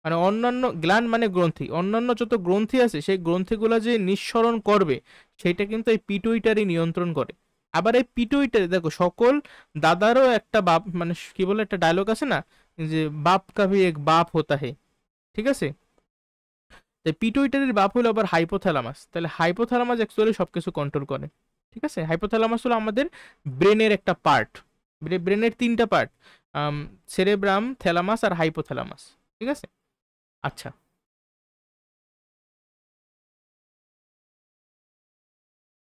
S1: মানে অন্যান্য গ্ল্যান্ড মানে গ্রন্থি, অন্যান্য যত গ্রন্থি আছে সেই গ্রন্থিগুলো যে নিঃসরণ করবে সেটা কিন্তু এই পিটুইটারি নিয়ন্ত্রণ করে। আবার এই পিটুইটারি দেখো, সকল দাদারও একটা বাপ, মানে কি বলে একটা ডায়লগ আছে না, যে বাপ কাভি এক বাপ হোতা হে, ঠিক আছে। তাই পিটুইটারির বাপ হলো আবার হাইপোথ্যালামাস, তাহলে হাইপোথ্যালামাস অ্যাকচুয়ালি সবকিছু কন্ট্রোল করে, ঠিক আছে। হাইপোথ্যালামাস হলো আমাদের ব্রেনের একটা পার্ট, ব্রেনের 3টা পার্ট, সেরেব্রাম, থ্যালামাস আর হাইপোথ্যালামাস, ঠিক আছে। আচ্ছা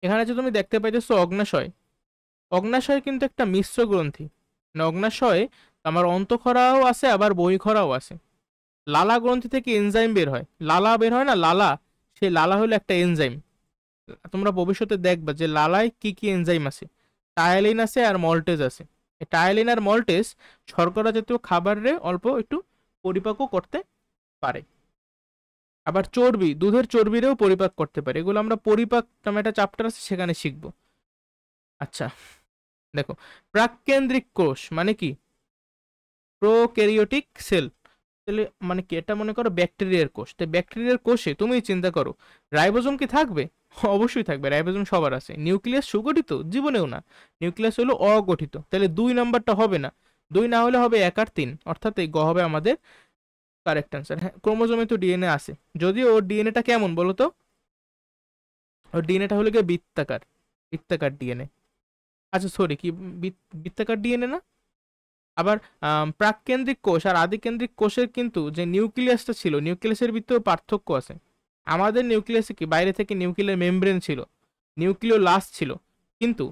S1: এখানে যে তুমি দেখতে পাইতেছো অগ্নাশয়, অগ্নাশয় কিন্তু একটা মিশ্র গ্রন্থি, মানে অগ্নাশয় আমার অন্তঃক্ষরাও আছে আবার বহিঃক্ষরাও আছে। লালা গ্রন্থি থেকে এনজাইম বের হয়, লালা বের হয় না, লালা, সেই লালা হলো একটা এনজাইম। তোমরা ভবিষ্যতে দেখবা যে লালায় কি কি এনজাইম আছে, টায়ালিন আছে আর মল্টেজ আছে। এই টায়ালিন আর মল্টেজ শর্করা জাতীয় খাবারে অল্প একটু পরিপাকও করতে পারে, আবার চর্বি, দুধের চর্বিরেও পরিপাক করতে পারে। এগুলো আমরা পরিপাক নামে একটা চ্যাপ্টার আছে সেখানে শিখবো। আচ্ছা দেখো প্রাককেন্দ্রিক কোষ মানে কি? প্রোক্যারিওটিক সেল, তাহলে মানে কি এটা মনে করো ব্যাকটেরিয়ার কোষ, তাই ব্যাকটেরিয়ার কোষে তুমি চিন্তা করো রাইবোজোম কি থাকবে? অবশ্যই থাকবে, রাইবোজোম সবার আছে। নিউক্লিয়াস সুগঠিত? জীবনেও না, নিউক্লিয়াস হলো অগঠিত, তাহলে 2 নাম্বারটা হবে না, 2 না হলে হবে 1 আর 3, অর্থাৎ এই গ হবে আমাদের কারেক্ট অ্যান্সার। হ্যাঁ ক্রোমোজোমে তো ডিএনএ আছে, যদিও ওর ডিএনএটা কেমন বলো তো? ওর ডিএনএটা হলো গিয়ে বৃত্তাকার, বৃত্তাকার ডিএনএ। আচ্ছা সরি কি বৃত্তাকার ডিএনএ না। আবার প্রাককেন্দ্রিক কোষ আর আদিকেন্দ্রিক কোষের কিন্তু যে নিউক্লিয়াসটা ছিল, নিউক্লিয়াসের ভিতরেও পার্থক্য আছে। আমাদের নিউক্লিয়াসে কি বাইরে থেকে নিউক্লিয়ার মেমব্রেন ছিল, নিউক্লিওলাস ছিল, কিন্তু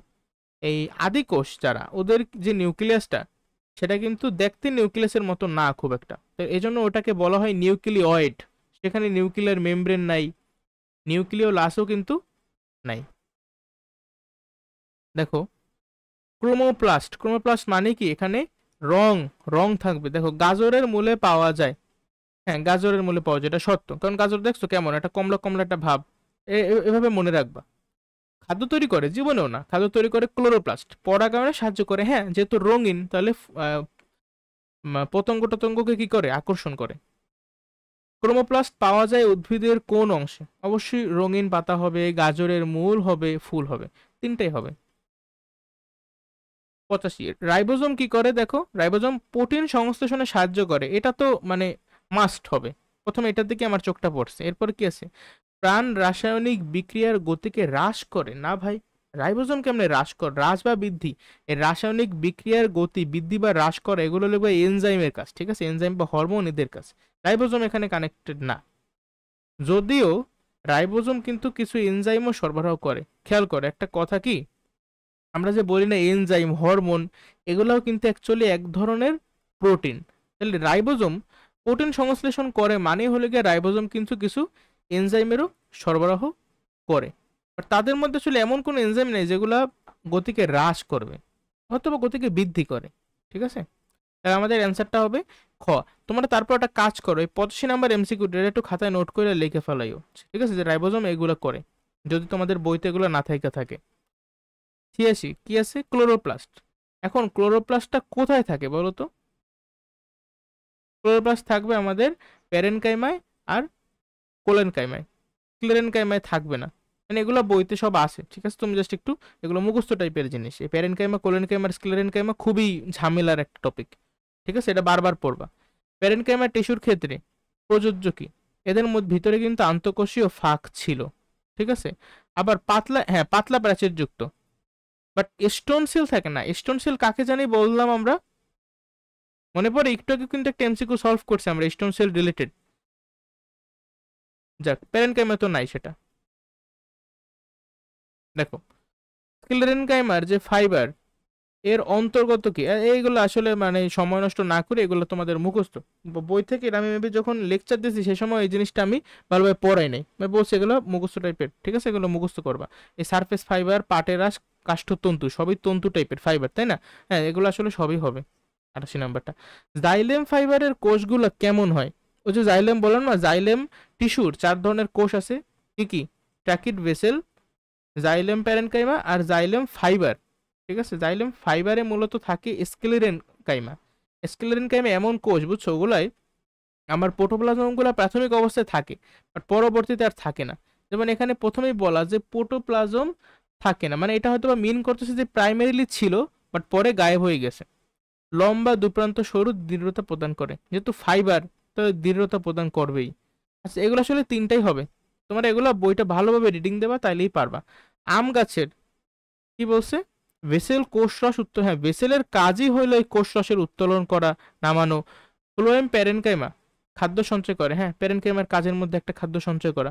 S1: এই আদিকোষ যারা, ওদের যে নিউক্লিয়াসটা সেটা কিন্তু দেখতে নিউক্লিয়াসের মতো না খুব একটা, তো এই জন্য ওটাকে বলা হয় নিউক্লিওয়েড। সেখানে নিউক্লিয়ার মেমব্রেন নাই, নিউক্লিওলাসও কিন্তু নাই। দেখো ক্রোমোপ্লাস্ট, ক্রোমোপ্লাস্ট মানে কি, এখানে রং রং থাকবে। দেখো গাজরের মূলে পাওয়া যায়, হ্যাঁ গাজরের মূলে পাওয়া যায়, এটা সত্য, কারণ গাজর দেখছো কেমন একটা কমলা কমলা একটা ভাব। এভাবে মনে রাখবা। খাদ্য তৈরি করে, জীবনেও না, খাদ্য তৈরি করে ক্লোরোপ্লাস্ট, পরাগায়নে সাহায্য করে, হ্যাঁ যেহেতু রঙিন তাহলে পতঙ্গ টতঙ্গকে কি করে, আকর্ষণ করে। ক্রোমোপ্লাস্ট পাওয়া যায় উদ্ভিদের কোন অংশে? অবশ্যই রঙিন পাতা হবে, গাজরের মূল হবে, ফুল হবে, তিনটাই হবে। 85, রাইবোজোম কি করে? দেখো রাইবোজোম প্রোটিন সংশ্লেষণে সাহায্য করে, এটা তো মানে মাস্ট হবে। প্রথমে এটার দিকে আমার চোখটা পড়ছে, এরপর কি আছে, প্রাণ রাসায়নিক বিক্রিয়ার গতিকে হ্রাস করে না ভাই। রাইবোজোম কেমনে হ্রাস করে, হ্রাস বা বৃদ্ধি, এই রাসায়নিক বিক্রিয়ার গতি বৃদ্ধি বা হ্রাস করে এগুলো লিখবে এনজাইমের কাজ, ঠিক আছে, এনজাইম বা হরমোন এদের কাজ। রাইবোজোম এখানে কানেক্টেড না, যদিও রাইবোজোম কিন্তু কিছু এনজাইমও সরবরাহ করে। খেয়াল করে একটা কথা কি, আমরা যে বলি না এনজাইম হরমোন, এগুলোও কিন্তু অ্যাকচুয়ালি এক ধরনের প্রোটিন। তাহলে রাইবোজোম প্রোটিন সংশ্লেষণ করে মানে হলে গিয়ে রাইবোজোম কিন্তু কিছু এনজাইমেরও সরবরাহ করে। আর তাদের মধ্যে আসলে এমন কোনো এনজাইম নেই যেগুলা গতিকে হ্রাস করবে অথবা গতিকে বৃদ্ধি করে, ঠিক আছে। তাহলে আমাদের অ্যান্সারটা হবে খ। তোমরা তারপর একটা কাজ করো, এই 85 নাম্বার এমসিকিউটা একটু খাতায় নোট করে লিখে ফেলাইও, ঠিক আছে, যে রাইবোজোম এগুলো করে, যদি তোমাদের বইতে এগুলো না থাকে। 86 কি আছে, ক্লোরোপ্লাস্ট। এখন ক্লোরোপ্লাস্টটা কোথায় থাকে বলো তো? ক্লোরোপ্লাস্ট থাকবে আমাদের প্যারেনকাইমায় আর কোলেনকাইমায়, স্ক্লেরেনকাইমায় থাকবে না। মানে এগুলো বইতে সব আছে, ঠিক আছে, তুমি জাস্ট একটু এগুলো মুখস্থ টাইপের জিনিস। এই প্যারেনকাইমা কোলেনকাইমা আর স্ক্লেরেনকাইমা খুবই ঝামেলার একটা টপিক, ঠিক আছে, এটা বারবার পড়বা। প্যারেনকাইমা টিস্যুর ক্ষেত্রে প্রযোজ্য কি, এদের মধ্যে ভিতরে কিন্তু আন্তঃকোষীয় ফাঁক ছিল, ঠিক আছে। আবার পাতলা, হ্যাঁ পাতলা প্রাচীর যুক্ত, বাট স্টোন সেল থাকে না। স্টোন সেল কাকে জানি বললাম আমরা, মনে পড়ে? একটু আগে কিন্তু একটা এমসিকিউ সলভ করছি আমরা স্টোন সেল রিলেটেড। যাক, প্যারেনকাইমা তো নাই সেটা। দেখো স্ক্লেরেনকাইমার যে ফাইবার, এর অন্তর্গত কি, এইগুলো আসলে মানে সময় নষ্ট না করে এগুলো তোমাদের মুখস্থ বই থেকে। আমি মেবি যখন লেকচার দিয়েছি সে সময় এই জিনিসটা আমি ভালোভাবে পড়াই নাই, আমি বলছি এগুলো মুখস্থ টাইপের, ঠিক আছে, এগুলো মুখস্থ করবা। এই সারফেস ফাইবার, পাটেরাস, কাষ্ঠতন্তু সবই তন্তু টাইপের ফাইবার, তাই না? হ্যাঁ এগুলো আসলে সবই হবে। 88 নাম্বারটা, জাইলেম ফাইবারের কোষগুলো কেমন হয়? ওই যে জাইলেম বললাম না, জাইলেম টিস্যুর 4 ধরনের কোষ আছে, কি কি, ট্র্যাকিড ভেসেল, জাইলেম প্যারেনকাইমা আর জাইলেম ফাইবার, ঠিক আছে। জাইলেম ফাইবারে মূলত থাকে স্ক্লেরেন কাইমা। স্ক্লেরেন কাইমা এমন কোষ, বুঝছো, ওগুলাই আমার প্রোটোপ্লাজমগুলো প্রাথমিক অবস্থায় থাকে বাট পরবর্তীতে আর থাকে না। যেমন এখানে প্রথমেই বলা যে প্রোটোপ্লাজম থাকে না, মানে এটা হয়তো বা মিন করতেছে যে প্রাইমারিলি ছিল বাট পরে গায়েব হয়ে গেছে। লম্বা দুপ্রান্ত সরু দৃঢ়তা প্রদান করে, যেহেতু ফাইবার তো দৃঢ়তা প্রদান করবেই। আচ্ছা এগুলো আসলে তিনটাই হবে, তোমরা এগুলো বইটা ভালোভাবে রিডিং দেবা তাইলেই পারবা। আম গাছের কি বলছে, ভেসেল কোষরস উত্তোলন, হ্যাঁ ভেসেলের কাজই হইলো এই কোষরসের উত্তোলন করা, নামানো। ফ্লোয়েম প্যারেনকাইমা খাদ্য সঞ্চয় করে, হ্যাঁ প্যারেনকাইমার কাজের মধ্যে একটা খাদ্য সঞ্চয় করা।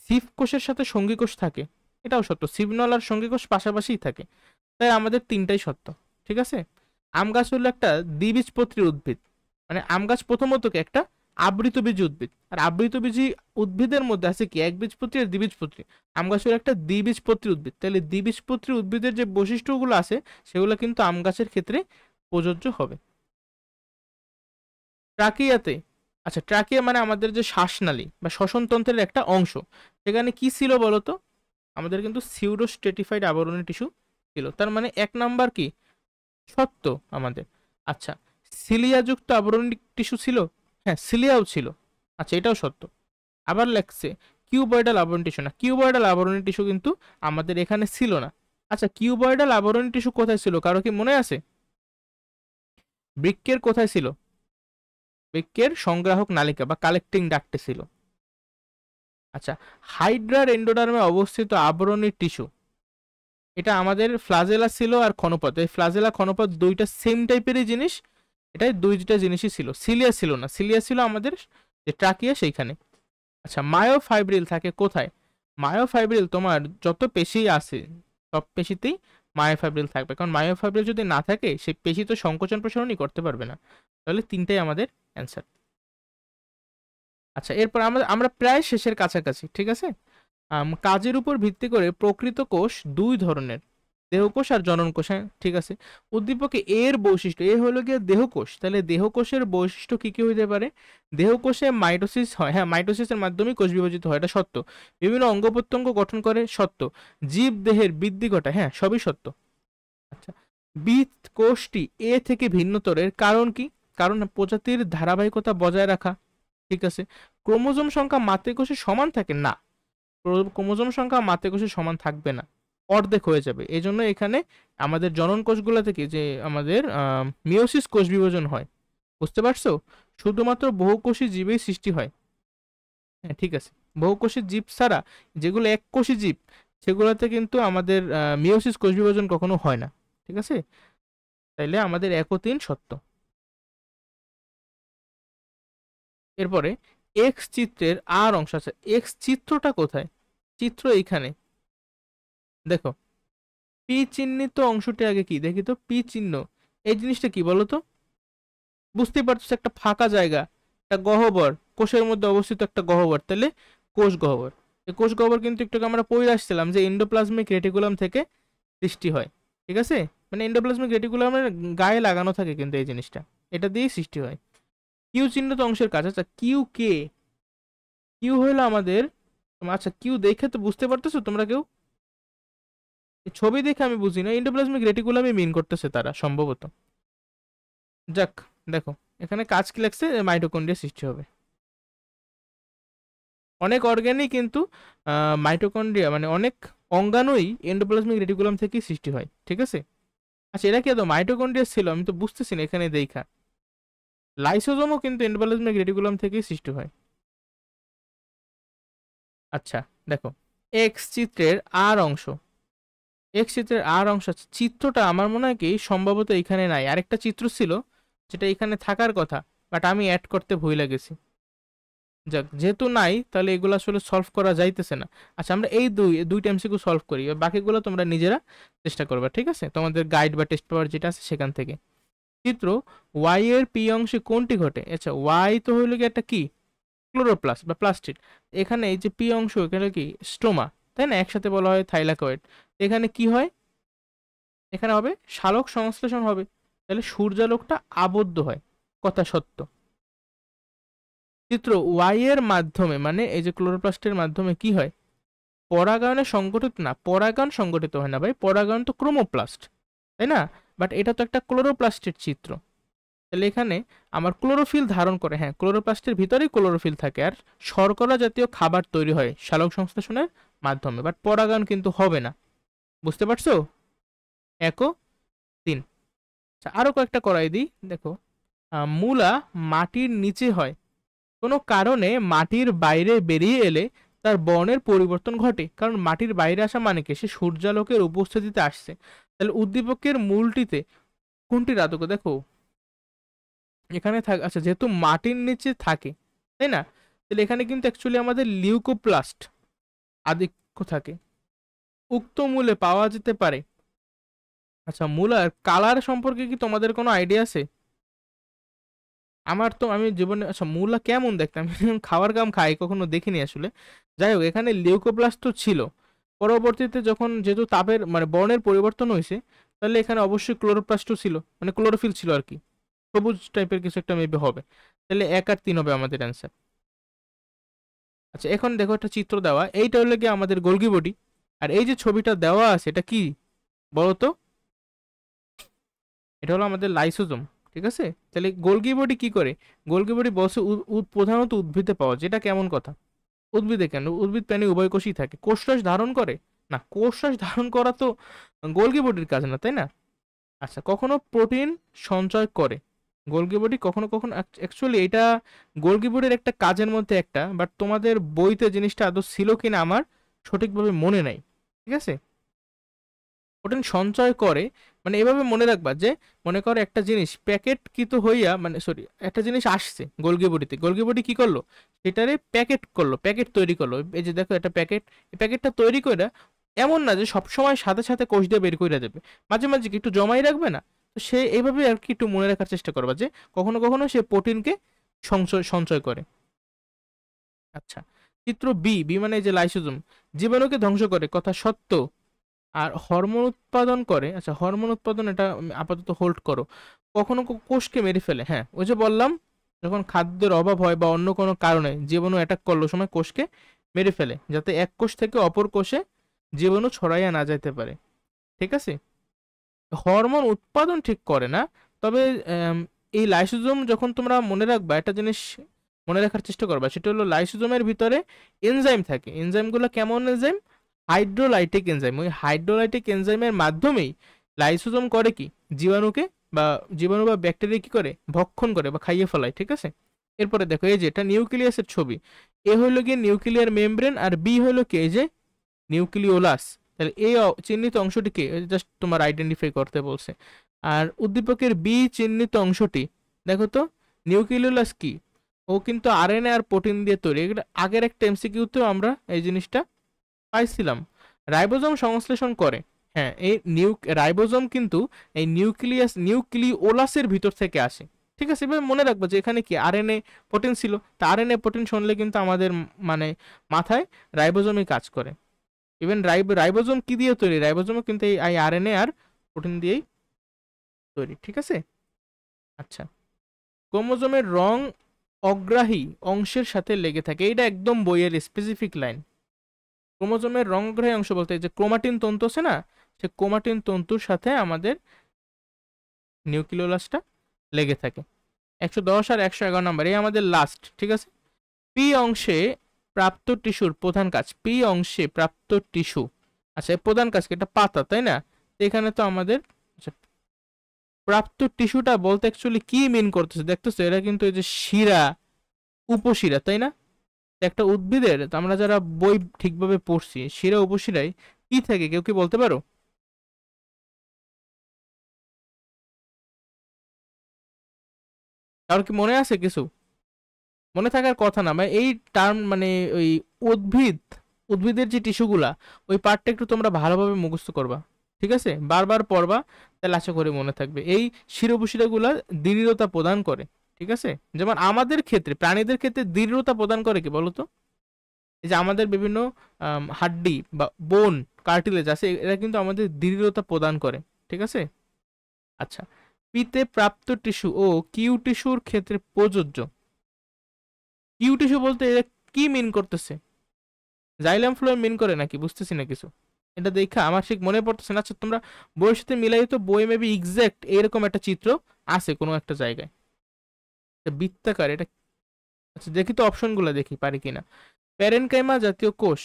S1: সিভ কোষের সাথে সঙ্গী কোষ থাকে, এটাও সত্য, সিভনল আর সঙ্গী কোষ পাশাপাশিই থাকে, তাই আমাদের তিনটাই সত্য, ঠিক আছে। আম গাছ হলো একটা দ্বিবীজপত্রী উদ্ভিদ, মানে আম গাছ প্রথমত কি একটা আবৃতবীজী উদ্ভিদ, আর আবৃতবীজী উদ্ভিদের মধ্যে আছে কি একবীজপত্রী আর দ্বিবীজপত্রী। আম গাছ হলো একটা দ্বিবীজপত্রী উদ্ভিদ, তাহলে দ্বিবীজপত্রী উদ্ভিদের যে বৈশিষ্ট্যগুলো আছে সেগুলো কিন্তু আম গাছের ক্ষেত্রে প্রযোজ্য হবে। ট্রাকিয়াতে, আচ্ছা ট্রাকিয়া মানে আমাদের যে শ্বাসনালী বা শ্বসনতন্ত্রের একটা অংশ, সেখানে কি ছিল বলতো, আমাদের কিন্তু সিউডো স্ট্রেটিফাইড আবরণী টিস্যু ছিল, তার মানে 1 নাম্বার কি সত্য আমাদের। আচ্ছা সিলিয়াযুক্ত আবরণী টিস্যু ছিল, হ্যাঁ সিলিয়াও ছিল, আচ্ছা এটাও সত্য। আবার লেখছে কিউবয়েডাল আবরণী টিস্যু, না কিউবয়েডাল আবরণী টিস্যু কিন্তু আমাদের এখানে ছিল না। আচ্ছা কিউবয়েডাল আবরণী টিস্যু কোথায় ছিল, কারো কি মনে আছে? বৃক্কের কোথায় ছিল? বৃক্কের সংগ্রাহক নালিকা বা কালেক্টিং ডাক্টে ছিল। আচ্ছা হাইড্রার এন্ডোডার্মে অবস্থিত আবরণী টিস্যু, এটা আমাদের ফ্লাজেলা ছিল আর ক্ষণপথ, এই ফ্লাজেলা ক্ষণপথ দুইটা সেম টাইপেরই জিনিস, এটাই দুইটা জিনিসই ছিল, সিলিয়া ছিল না, সিলিয়া ছিল আমাদের যে ট্রাকিয়া সেইখানে। আচ্ছা মায়োফাইব্রিল থাকে কোথায়? মায়োফাইব্রিল তোমার যত পেশি আছে সব পেশিতেই মায়োফাইব্রিল থাকবে, কারণ মায়োফাইব্রিল যদি না থাকে সেই পেশি তো সংকোচন প্রসারণই করতে পারবে না। তাহলে তিনটাই আমাদের অ্যান্সার। আচ্ছা, এরপর আমরা আমরা প্রায় শেষের কাছাকাছি, ঠিক আছে। কাজের উপর ভিত্তি করে প্রকৃত কোষ দুই ধরনের, দেহকোষ আর জননকোষ। হ্যাঁ, ঠিক আছে। উদ্দীপকে এর বৈশিষ্ট্য, এ হলো গিয়ে দেহকোষ, তাহলে দেহকোষের বৈশিষ্ট্য কি কি হইতে পারে? দেহকোষে মাইটোসিস হয়, হ্যাঁ মাইটোসিসের মাধ্যমে কোষ বিভাজিত হয়, এটা সত্য। বিভিন্ন অঙ্গ প্রত্যঙ্গ গঠন করে, সত্য। জীব দেহের বৃদ্ধি ঘটায়, হ্যাঁ সবই সত্য। আচ্ছা, বীজ কোষটি এ থেকে ভিন্নতরের কারণ কি? কারণ প্রজাতির ধারাবাহিকতা বজায় রাখা, ঠিক আছে। ক্রোমোজোম সংখ্যা মাতৃকোষে সমান থাকে না, ক্রোমোজোম সংখ্যা মাতৃকোষে সমান থাকবে না, অর্ধেক হয়ে যাবে। এই জন্য এখানে আমাদের জনন কোষগুলো থেকে যে আমাদের মিওসিস কোষ বিভাজন হয়, বুঝতে পারছো? শুধুমাত্র বহুকোষী জীবেই সৃষ্টি হয়। হ্যাঁ ঠিক আছে, বহুকোষী জীব ছাড়া যেগুলো এককোষী জীব সেগুলোতে কিন্তু আমাদের মিওসিস কোষ বিভাজন কখনো হয় না, ঠিক আছে। তাইলে আমাদের 1 ও 3 সত্য। এরপরে এক্স চিত্রের আর অংশ আছে। এক্স চিত্রটা কোথায়? চিত্র এইখানে দেখো, পি চিহ্নিত অংশটি আগে কি দেখি তো, পি চিহ্ন এই জিনিসটা কি বলো তো? বুঝতেই পারছো, একটা ফাঁকা জায়গা, একটা গহ্বর, কোষের মধ্যে অবস্থিত একটা গহ্বর, তাহলে কোষ গহ্বর। এই কোষ গহ্বর কিন্তু একটু আমরা পড়ে আসছিলাম যে এন্ডোপ্লাজমিক রেটিকুলাম থেকে সৃষ্টি হয়, ঠিক আছে। মানে এন্ডোপ্লাজমিক রেটিকুলামের গায়ে লাগানো থাকে কিন্তু এই জিনিসটা, এটা দিয়েই সৃষ্টি হয়। কিউ চিহ্নিত অংশের কাছে, আচ্ছা কিউ কে, কিউ হলো আমাদের, আচ্ছা কিউ দেখে তো বুঝতে পারতেছো তোমরা কেউ? ছবি দেখে আমি বুঝি না, এন্ডোপ্লাজমিক রেটিকুলামই মিন করতেছে তারা সম্ভবত। যাক, দেখো এখানে কাজ কি লাগছে, মাইটোকন্ড্রিয়া সৃষ্টি হবে। অনেক অর্গ্যানই কিন্তু মাইটোকন্ড্রিয়া মানে অনেক অঙ্গাণুই এন্ডোপ্লাজমিক রেটিকুলাম থেকেই সৃষ্টি হয়, ঠিক আছে। আচ্ছা, এরা কি এত মাইটোকন্ড্রিয়া ছিল? আমি তো বুঝতেছি না এখানে দেখা। লাইসোজোমও কিন্তু এন্ডোপ্লাজমিক রেটিকুলাম থেকেই সৃষ্টি হয়। আচ্ছা দেখো, এক্স চিত্রের আর অংশ, এক্স চিত্রের আর অংশ আছে। চিত্রটা আমার মনে হয় কি সম্ভবত এখানে নাই, আরেকটা চিত্র ছিল যেটা এখানে থাকার কথা, বাট আমি অ্যাড করতে ভুলে গেছি। যাক, যেহেতু নাই তাহলে এগুলো আসলে সলভ করা যাইতেছে না। আচ্ছা, আমরা এই দুইটা এমসিকিউ সলভ করি, বাকিগুলো তোমরা নিজেরা চেষ্টা করবে, ঠিক আছে, তোমাদের গাইড বা টেস্ট পেপার যেটা আছে সেখান থেকে। চিত্র, ওয়াই এর পি অংশে কোনটি ঘটে? আচ্ছা, ওয়াই তো হইল কি একটা কি, ক্লোরোপ্লাস্ট বা প্লাস্টিড। এখানে এই যে পি অংশ, এখানে কি স্টোমা, তাই না, একসাথে বলা হয় থাইলাকয়েড। এখানে কি হয়? এখানে হবে সালোক সংশ্লেষণ হবে, তাহলে সূর্যালোকটা আবদ্ধ হয়, কথা সত্য। চিত্র, ওয়াই এর মাধ্যমে মানে এই যে ক্লোরোপ্লাস্টের মাধ্যমে কি হয়? পরাগায়নে সংগঠিত না, পরাগায়ন সংগঠিত হয় না ভাই, পরাগায়ন তো ক্রোমোপ্লাস্ট, তাই না। বাট এটা তো একটা ক্লোরোপ্লাস্টের চিত্র, তাহলে এখানে আমার ক্লোরোফিল ধারণ করে, হ্যাঁ ক্লোরোপ্লাস্টের ভিতরেই ক্লোরোফিল থাকে, আর শর্করা জাতীয় খাবার তৈরি হয় সালোক সংশ্লেষণের মাধ্যমে, বাট পরাগায়ন কিন্তু হবে না, বুঝতে পারছো? 1 ও 3। আচ্ছা, আরো কয়েকটা করাই দিই, দেখো। মূলা মাটির নিচে হয়, কোনো কারণে মাটির বাইরে বেরিয়ে এলে তার বর্ণের পরিবর্তন ঘটে, কারণ মাটির বাইরে আসা মানে কি, সে সূর্যালোকের উপস্থিতিতে আসছে। তাহলে উদ্দীপকের মূলটিতে কোনটি রাতক? দেখো এখানে আচ্ছা যেহেতু মাটির নিচে থাকে, তাই না, তাহলে এখানে কিন্তু অ্যাকচুয়ালি আমাদের লিউকোপ্লাস্ট আধিক্য থাকে, উক্ত মূলে পাওয়া যেতে পারে। আচ্ছা, মূলার কালার সম্পর্কে কি তোমাদের কোনো আইডিয়া আছে? আমার তো, আমি জীবনে, আচ্ছা মূলা কেমন দেখতে, আমি খাওয়ার গাম খাই, কখনো দেখিনি আসলে। যাই হোক, এখানে লিউকোপ্লাস্ট তো ছিল, পরবর্তীতে যখন যেহেতু তাপের মানে বর্ণের পরিবর্তন হয়েছে, তাহলে এখানে অবশ্যই ক্লোরোপ্লাস্টও ছিল, মানে ক্লোরোফিল ছিল আর কি, সবুজ টাইপের কিছু একটা মেবি হবে। তাহলে 1 আর 3 হবে আমাদের অ্যান্সার। আচ্ছা, এখন দেখো একটা চিত্র দেওয়া, এইটা হলো গিয়ে আমাদের গোলগি বডি, আর এই যে ছবিটা দেওয়া আছে এটা কি বলতো? এটা হলো আমাদের লাইসোজোম, ঠিক আছে। তাহলে গোলগি বডি কি করে? গোলগি বডি বসে প্রধানত উদ্ভিদে পাওয়া, যেটা কেমন কথা? উদ্ভিদে কেন, উদ্ভিদ প্রাণী উভয় কোষই থাকে। কোষরস ধারণ করে না, কোষরস ধারণ করা তো গোলগি বডির কাজ না, তাই না। আচ্ছা, কখনো প্রোটিন সঞ্চয় করে গোলগি বডি, কখনো কখনো অ্যাকচুয়ালি এটা গোলগি বডির একটা কাজের মধ্যে একটা, বাট তোমাদের বইতে জিনিসটা আদৌ ছিল কিনা আমার সঠিকভাবে মনে নাই, ঠিক আছে। প্রোটিন সঞ্চয় করে মানে এভাবে মনে রাখবা যে, মনে করো একটা জিনিস প্যাকেটকৃত হইয়া, মানে সরি, একটা জিনিস আসছে গোলগি বডিতে, গোলগি বডি কি করলো, সেটারে প্যাকেট করলো, প্যাকেট তৈরি করলো। এই যে দেখো একটা প্যাকেট, এই প্যাকেটটা তৈরি করে এমন না যে সবসময় সাথে সাথে কোষ দিয়ে বের করে দেবে, মাঝে মাঝে কি একটু জমাই রাখবে না? তো সে এইভাবে আর কি একটু মনে রাখার চেষ্টা করবা যে কখনো কখনো সে প্রোটিনকে সঞ্চয় সঞ্চয় করে। আচ্ছা, চিত্র বি, বি মানে এই যে লাইসোজোম, জীবাণুকে ধ্বংস করে কথা সত্য, আর হরমোন উৎপাদন করে। আচ্ছা, হরমোন উৎপাদন এটা আপাতত হোল্ড করো। কখনো কোষকে মেরে ফেলে, হ্যাঁ ওই যে বললাম, যখন খাদ্যের অভাব হয় বা অন্য কোনো কারণে জীবাণু অ্যাটাক করলো সময় কোষকে মেরে ফেলে, যাতে এক কোষ থেকে অপর কোষে জীবাণু ছড়াইয়া না যাইতে পারে। ঠিক আছে, হরমোন উৎপাদন ঠিক করে না, তবে এই লাইসোজোম যখন তোমরা মনে রাখবা একটা জিনিস মনে রাখার চেষ্টা করবা, সেটা হলো লাইসোজোমের ভিতরে এনজাইম থাকে। এনজাইমগুলো কেমন এনজাইম? Hydrolytic enzyme. ওই হাইড্রোলাইটিক এনজাইমের মাধ্যমেই লাইসোজোম করে কি, জীবাণুকে বা জীবাণু বা ব্যাকটেরিয়া কি করে, ভক্ষণ করে বা খাইয়ে ফেলায়। ঠিক আছে, এরপরে দেখো এই যে এটা নিউক্লিয়াসের ছবি, এ হইলো গিয়ে নিউক্লিয়ার মেমব্রেন, আর বি হইলো কি এই যে নিউক্লিওলাস। তাহলে এই চিহ্নিত অংশটিকে জাস্ট তোমার আইডেন্টিফাই করতে বলছে। আর উদ্দীপকের বি চিহ্নিত অংশটি দেখো তো, নিউক্লিওলাস কি, ও কিন্তু আরএনএ আর প্রোটিন দিয়ে তৈরি। এটা আগের একটা এমসিকিউতেও আমরা এই জিনিসটা পাইছিলাম। রাইবোজোম সংশ্লেষণ করে, হ্যাঁ এই রাইবোজোম কিন্তু এই নিউক্লিওলাসের ভিতর থেকে আসে। ঠিক আছে, এবার মনে রাখবো যে এখানে কি আরএনএ প্রোটিন ছিল, তা আরএনএ প্রোটিন শুনলে কিন্তু আমাদের মানে মাথায় রাইবোজোমই কাজ করে। ইভেন রাইবোজোম কি দিয়ে তৈরি, রাইবোজোমও কিন্তু এই আরএনএ আর প্রোটিন দিয়েই তৈরি। ঠিক আছে, আচ্ছা, ক্রোমোজোমের রং অগ্রাহী অংশের সাথে লেগে থাকে, এটা একদম বইয়ের স্পেসিফিক লাইন। ক্রোমোজোমের রং অগ্রাহী অংশ বলতে যে ক্রোমাটিন তন্তু আছে না, সে ক্রোমাটিন তন্তুর সাথে আমাদের নিউক্লিওলাসটা লেগে থাকে। 110 আর 111 নাম্বার, এই আমাদের লাস্ট। ঠিক আছে, পি অংশে প্রাপ্ত টিস্যুর প্রধান কাজ, পি অংশে প্রাপ্ত টিস্যু, আচ্ছা প্রধান কাজ কি, এটা পাতা তাই না? এখানে তো আমাদের আচ্ছা, প্রাপ্ত টিস্যুটা বলতে অ্যাকচুয়ালি কি মিন করতেছে দেখতেছো, এরা কিন্তু এই যে শিরা, উপশিরা তাই না? একটা উদ্ভিদের তো আমরা যারা বই ঠিকভাবে পড়ছি, শিরা উপশিরায় কি থাকে কেউ কি বলতে পারো? কারোর কি মনে আছে কিছু? মনে থাকার কথা না, মানে এই টার্ম মানে ওই উদ্ভিদ, উদ্ভিদের যে টিস্যুগুলা, ওই পার্টটা একটু তোমরা ভালোভাবে মুখস্থ করবা। ঠিক আছে, বারবার পড়বা, তাহলে আশা করি মনে থাকবে। এই শিরোপশিরাগুলা দৃঢ়তা প্রদান করে। ঠিক আছে, যেমন আমাদের ক্ষেত্রে, প্রাণীদের ক্ষেত্রে দৃঢ়তা প্রদান করে কি বলতো? এই যে আমাদের বিভিন্ন হাড্ডি বা বোন, কার্টিলেজ আছে, এরা কিন্তু আমাদের দৃঢ়তা প্রদান করে। ঠিক আছে, আচ্ছা, পিতে প্রাপ্ত টিস্যু ও কিউ টিস্যুর ক্ষেত্রে প্রযোজ্য। কিউ টিস্যু বলতে এরা কি মিন করতেছে? জাইলাম ফ্লোয়েম মিন করে নাকি, বুঝতেছি না কিছু। এটা দেখা আমার ঠিক মনে পড়তেছে না। আচ্ছা তোমরা বইয়ের সাথে মিলাই তো, বই মেবি এক্সাক্ট এরকম একটা চিত্র আছে কোনো একটা জায়গায়, বৃত্তাকার এটা। আচ্ছা দেখি তো অপশনগুলো, দেখি পারি কিনা। প্যারেনকাইমা জাতীয় কোষ,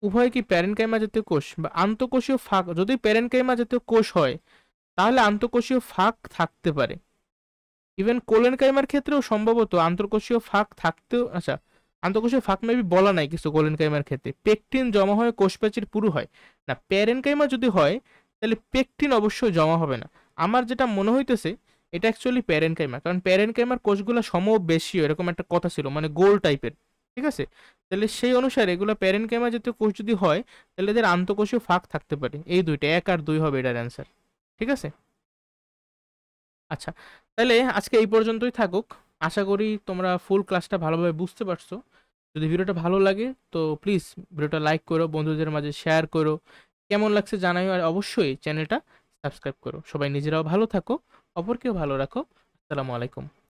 S1: উভয় কি প্যারেনকাইমা জাতীয় কোষ বা আন্তঃকোষীয় ফাঁক? যদি প্যারেনকাইমা জাতীয় কোষ হয় তাহলে আন্তঃকোষীয় ফাঁক থাকতে পারে। ইভেন কোলেনকাইমার ক্ষেত্রেও সম্ভবত আন্তঃকোষীয় ফাঁক থাকতেও, আচ্ছা আন্তঃকোষীয় ফাঁক মেবি বলা নাই কিছু কোলেনকাইমার ক্ষেত্রে। পেকটিন জমা হয়ে কোষপ্রাচীর পুরু হয় না, প্যারেনকাইমা যদি হয় তাহলে পেকটিন অবশ্যই জমা হবে না। আমার যেটা মনে হইতেছে এটা অ্যাকচুয়ালি প্যারেনকাইমা, কারণ প্যারেনকাইমার কোষগুলো বেশি এরকম একটা কথা ছিল, মানে গোল টাইপের। ঠিক আছে, তাহলে সেই অনুসারে এগুলো প্যারেনকাইমা জাতীয় কোষ যদি হয় তাহলে এদের আন্তঃকোষীয় ফাঁক থাকতে পারে। এই দুইটা, 1 আর 2 হবে এটার অ্যান্সার। ঠিক আছে, আচ্ছা তাহলে আজকে এই পর্যন্তই থাকুক। আশা করি তোমরা ফুল ক্লাসটা ভালোভাবে বুঝতে পারছো। যদি ভিডিওটা ভালো লাগে তো প্লিজ ভিডিওটা লাইক করো, বন্ধুদের মাঝে শেয়ার করো, কেমন লাগছে জানাও, আর অবশ্যই চ্যানেলটা সাবস্ক্রাইব করো। সবাই নিজেরাও ভালো থাকো, অপরকেও ভালো রাখো। আসসালামু আলাইকুম।